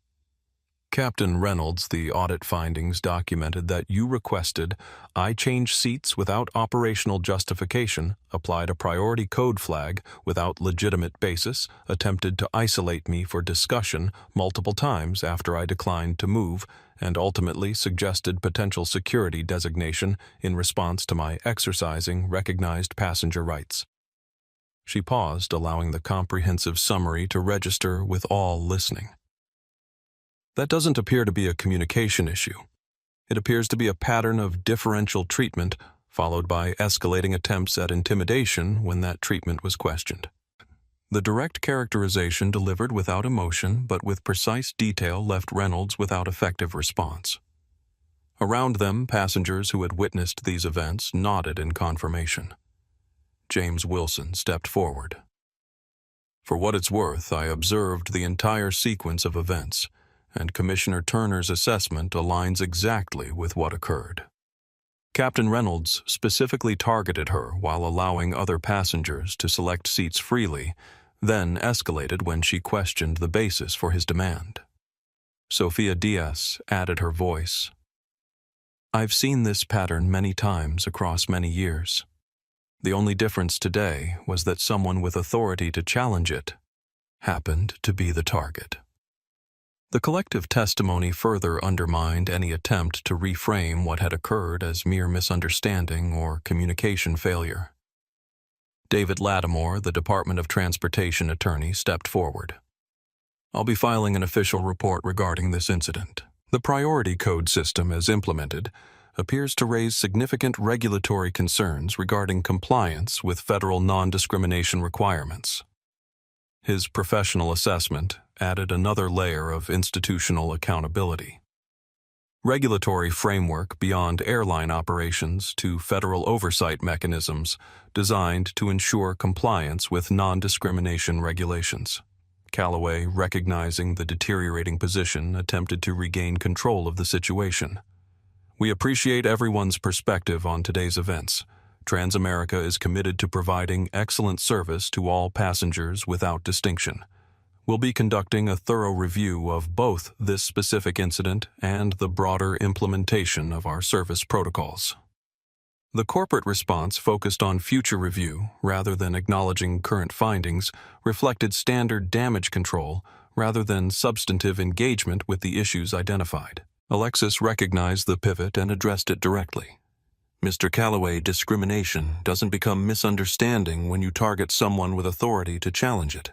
"Captain Reynolds, the audit findings documented that you requested I change seats without operational justification, applied a priority code flag without legitimate basis, attempted to isolate me for discussion multiple times after I declined to move, and ultimately suggested potential security designation in response to my exercising recognized passenger rights." She paused, allowing the comprehensive summary to register with all listening. "That doesn't appear to be a communication issue. It appears to be a pattern of differential treatment, followed by escalating attempts at intimidation when that treatment was questioned." The direct characterization delivered without emotion but with precise detail left Reynolds without effective response. Around them, passengers who had witnessed these events nodded in confirmation. James Wilson stepped forward. "For what it's worth, I observed the entire sequence of events, and Commissioner Turner's assessment aligns exactly with what occurred. Captain Reynolds specifically targeted her while allowing other passengers to select seats freely, then escalated when she questioned the basis for his demand. Sophia Diaz added her voice. I've seen this pattern many times across many years. The only difference today was that someone with authority to challenge it happened to be the target. The collective testimony further undermined any attempt to reframe what had occurred as mere misunderstanding or communication failure. David Lattimore, the Department of Transportation attorney, stepped forward. I'll be filing an official report regarding this incident. The priority code system as implemented appears to raise significant regulatory concerns regarding compliance with federal non-discrimination requirements. His professional assessment added another layer of institutional accountability. Regulatory framework beyond airline operations to federal oversight mechanisms designed to ensure compliance with non-discrimination regulations. Callaway, recognizing the deteriorating position, attempted to regain control of the situation. We appreciate everyone's perspective on today's events. Transamerica is committed to providing excellent service to all passengers without distinction. We'll be conducting a thorough review of both this specific incident and the broader implementation of our service protocols. The corporate response focused on future review rather than acknowledging current findings, reflected standard damage control rather than substantive engagement with the issues identified. Alexis recognized the pivot and addressed it directly. Mr. Callaway, discrimination doesn't become misunderstanding when you target someone with authority to challenge it.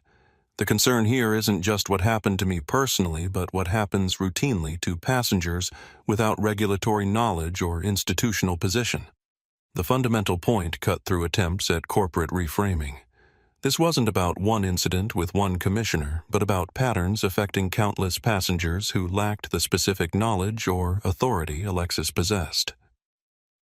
The concern here isn't just what happened to me personally, but what happens routinely to passengers without regulatory knowledge or institutional position. The fundamental point cut through attempts at corporate reframing. This wasn't about one incident with one commissioner, but about patterns affecting countless passengers who lacked the specific knowledge or authority Alexis possessed.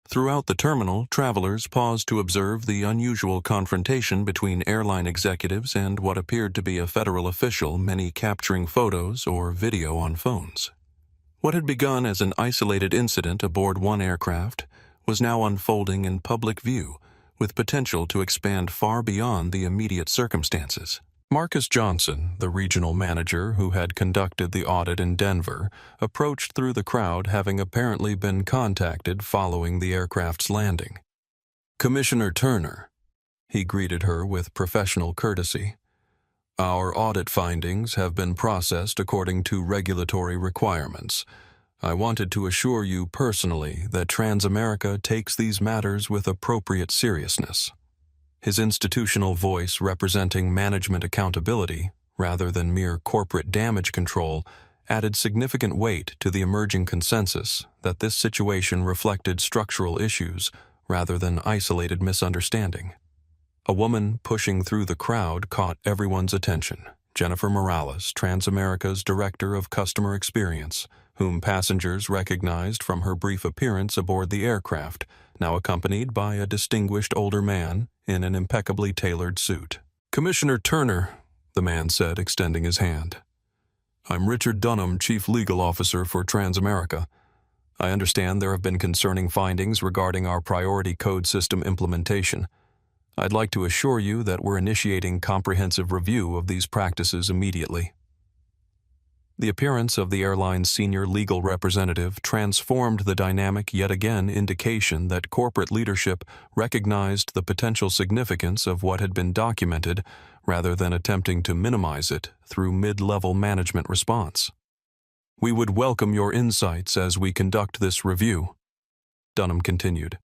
Throughout the terminal, travelers paused to observe the unusual confrontation between airline executives and what appeared to be a federal official, many capturing photos or video on phones. What had begun as an isolated incident aboard one aircraft was now unfolding in public view, with potential to expand far beyond the immediate circumstances. Marcus Johnson, the regional manager who had conducted the audit in Denver, approached through the crowd, having apparently been contacted following the aircraft's landing. Commissioner Turner, he greeted her with professional courtesy. Our audit findings have been processed according to regulatory requirements. I wanted to assure you personally that Transamerica takes these matters with appropriate seriousness. His institutional voice representing management accountability, rather than mere corporate damage control, added significant weight to the emerging consensus that this situation reflected structural issues rather than isolated misunderstanding. A woman pushing through the crowd caught everyone's attention. Jennifer Morales, Transamerica's Director of Customer Experience, whom passengers recognized from her brief appearance aboard the aircraft, now accompanied by a distinguished older man in an impeccably tailored suit. Commissioner Turner, the man said, extending his hand. I'm Richard Dunham, Chief Legal Officer for Transamerica. I understand there have been concerning findings regarding our priority code system implementation. I'd like to assure you that we're initiating comprehensive review of these practices immediately. The appearance of the airline's senior legal representative transformed the dynamic, yet again indication that corporate leadership recognized the potential significance of what had been documented rather than attempting to minimize it through mid-level management response. We would welcome your insights as we conduct this review, Dunham continued.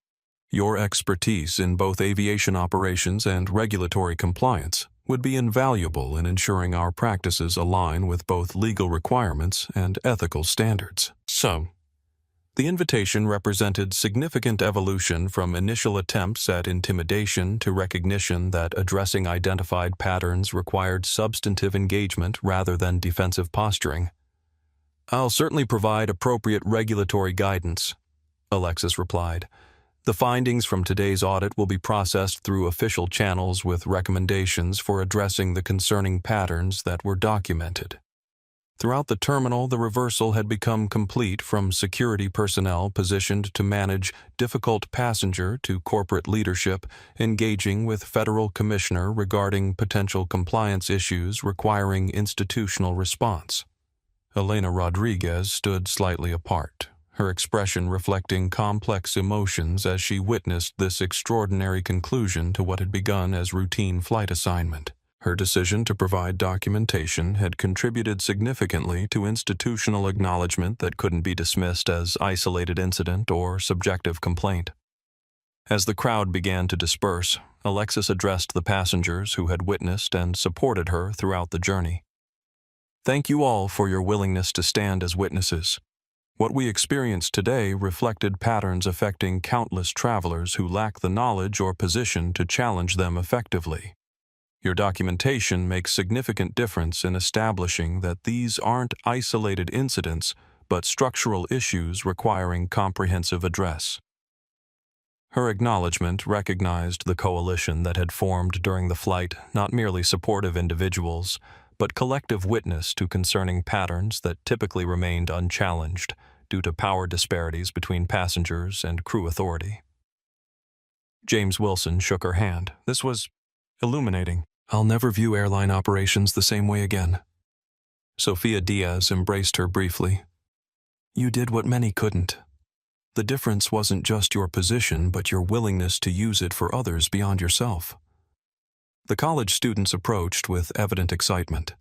Your expertise in both aviation operations and regulatory compliance would be invaluable in ensuring our practices align with both legal requirements and ethical standards. So, the invitation represented significant evolution from initial attempts at intimidation to recognition that addressing identified patterns required substantive engagement rather than defensive posturing. I'll certainly provide appropriate regulatory guidance, Alexis replied. The findings from today's audit will be processed through official channels with recommendations for addressing the concerning patterns that were documented. Throughout the terminal, the reversal had become complete, from security personnel positioned to manage difficult passenger to corporate leadership engaging with federal commissioner regarding potential compliance issues requiring institutional response. Elena Rodriguez stood slightly apart, her expression reflecting complex emotions as she witnessed this extraordinary conclusion to what had begun as routine flight assignment. Her decision to provide documentation had contributed significantly to institutional acknowledgement that couldn't be dismissed as isolated incident or subjective complaint. As the crowd began to disperse, Alexis addressed the passengers who had witnessed and supported her throughout the journey. "Thank you all for your willingness to stand as witnesses. What we experienced today reflected patterns affecting countless travelers who lack the knowledge or position to challenge them effectively. Your documentation makes significant difference in establishing that these aren't isolated incidents, but structural issues requiring comprehensive address." Her acknowledgement recognized the coalition that had formed during the flight, not merely supportive individuals, but collective witness to concerning patterns that typically remained unchallenged due to power disparities between passengers and crew authority. James Wilson shook her hand. This was illuminating. "I'll never view airline operations the same way again." Sophia Diaz embraced her briefly. "You did what many couldn't. The difference wasn't just your position, but your willingness to use it for others beyond yourself." The college students approached with evident excitement.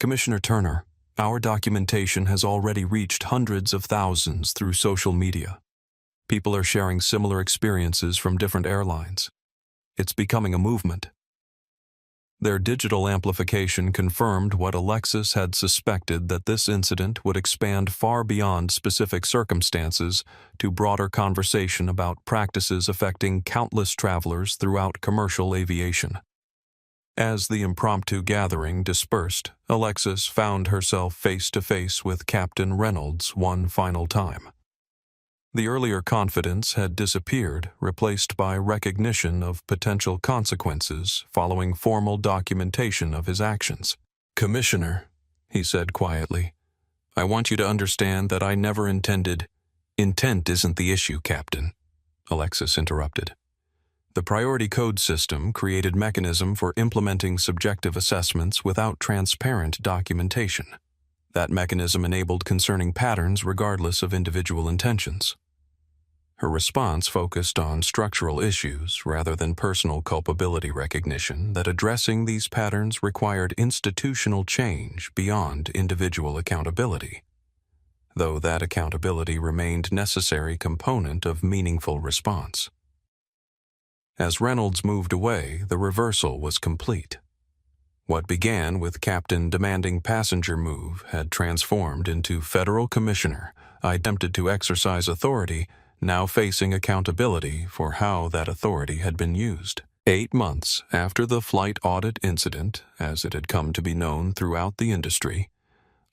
"Commissioner Turner, our documentation has already reached hundreds of thousands through social media. People are sharing similar experiences from different airlines. It's becoming a movement." Their digital amplification confirmed what Alexis had suspected, that this incident would expand far beyond specific circumstances to broader conversation about practices affecting countless travelers throughout commercial aviation. As the impromptu gathering dispersed, Alexis found herself face to face with Captain Reynolds one final time. The earlier confidence had disappeared, replaced by recognition of potential consequences following formal documentation of his actions. "Commissioner," he said quietly, "I want you to understand that I never intended—" "Intent isn't the issue, Captain," Alexis interrupted. "The priority code system created mechanism for implementing subjective assessments without transparent documentation. That mechanism enabled concerning patterns regardless of individual intentions." Her response focused on structural issues rather than personal culpability recognition, that addressing these patterns required institutional change beyond individual accountability, though that accountability remained a necessary component of meaningful response. As Reynolds moved away, the reversal was complete. What began with Captain demanding passenger move had transformed into Federal Commissioner, attempted to exercise authority, now facing accountability for how that authority had been used. 8 months after the flight audit incident, as it had come to be known throughout the industry,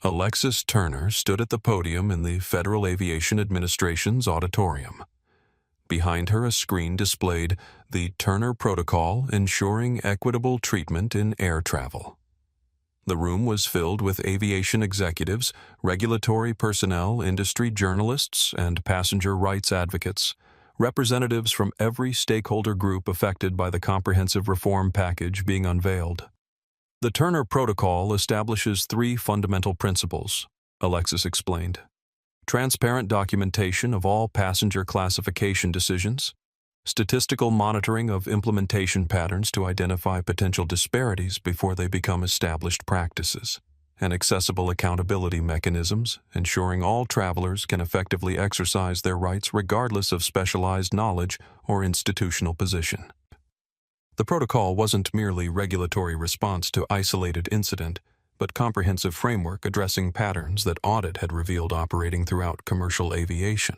Alexis Turner stood at the podium in the Federal Aviation Administration's auditorium. Behind her, a screen displayed the Turner Protocol ensuring equitable treatment in air travel. The room was filled with aviation executives, regulatory personnel, industry journalists, and passenger rights advocates, representatives from every stakeholder group affected by the comprehensive reform package being unveiled. The Turner Protocol establishes 3 fundamental principles, Alexis explained. Transparent documentation of all passenger classification decisions, statistical monitoring of implementation patterns to identify potential disparities before they become established practices, and accessible accountability mechanisms, ensuring all travelers can effectively exercise their rights regardless of specialized knowledge or institutional position. The protocol wasn't merely regulatory response to isolated incident, but comprehensive framework addressing patterns that audit had revealed operating throughout commercial aviation.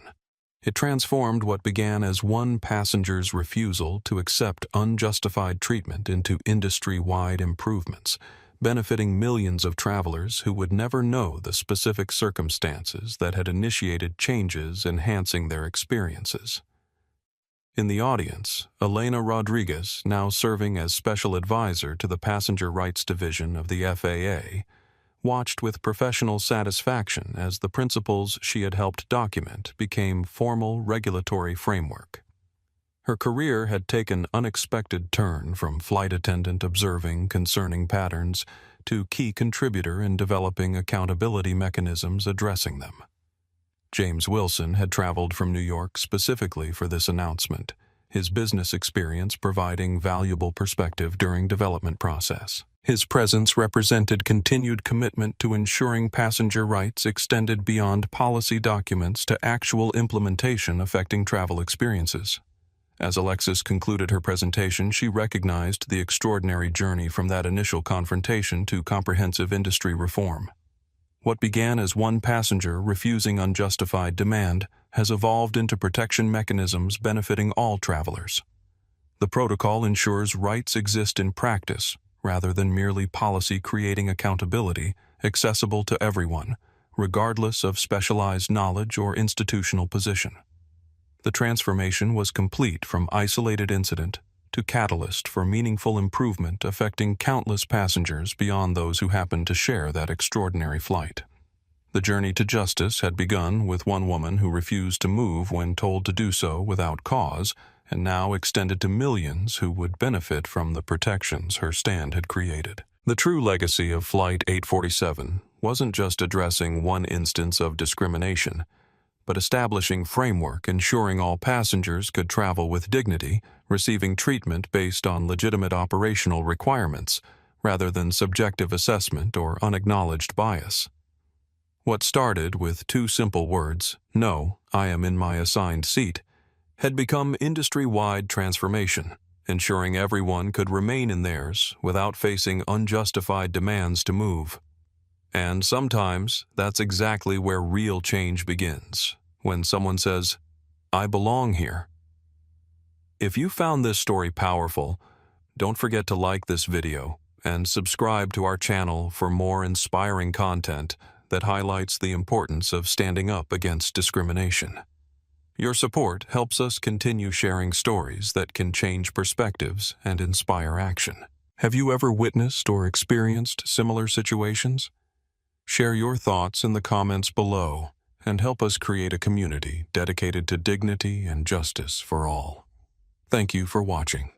It transformed what began as one passenger's refusal to accept unjustified treatment into industry-wide improvements, benefiting millions of travelers who would never know the specific circumstances that had initiated changes enhancing their experiences. In the audience, Elena Rodriguez, now serving as special advisor to the Passenger Rights Division of the FAA, watched with professional satisfaction as the principles she had helped document became formal regulatory framework. Her career had taken an unexpected turn from flight attendant observing concerning patterns to key contributor in developing accountability mechanisms addressing them. James Wilson had traveled from New York specifically for this announcement, his business experience providing valuable perspective during development process. His presence represented continued commitment to ensuring passenger rights extended beyond policy documents to actual implementation affecting travel experiences. As Alexis concluded her presentation, she recognized the extraordinary journey from that initial confrontation to comprehensive industry reform. What began as one passenger refusing unjustified demand has evolved into protection mechanisms benefiting all travelers. The protocol ensures rights exist in practice rather than merely policy, creating accountability accessible to everyone, regardless of specialized knowledge or institutional position. The transformation was complete from isolated incident to catalyst for meaningful improvement affecting countless passengers beyond those who happened to share that extraordinary flight. The journey to justice had begun with one woman who refused to move when told to do so without cause, and now extended to millions who would benefit from the protections her stand had created. The true legacy of Flight 847 wasn't just addressing one instance of discrimination, but establishing framework ensuring all passengers could travel with dignity, receiving treatment based on legitimate operational requirements, rather than subjective assessment or unacknowledged bias. What started with two simple words, "No, I am in my assigned seat," had become industry-wide transformation, ensuring everyone could remain in theirs without facing unjustified demands to move. And sometimes, that's exactly where real change begins, when someone says, "I belong here." If you found this story powerful, don't forget to like this video and subscribe to our channel for more inspiring content that highlights the importance of standing up against discrimination. Your support helps us continue sharing stories that can change perspectives and inspire action. Have you ever witnessed or experienced similar situations? Share your thoughts in the comments below and help us create a community dedicated to dignity and justice for all. Thank you for watching.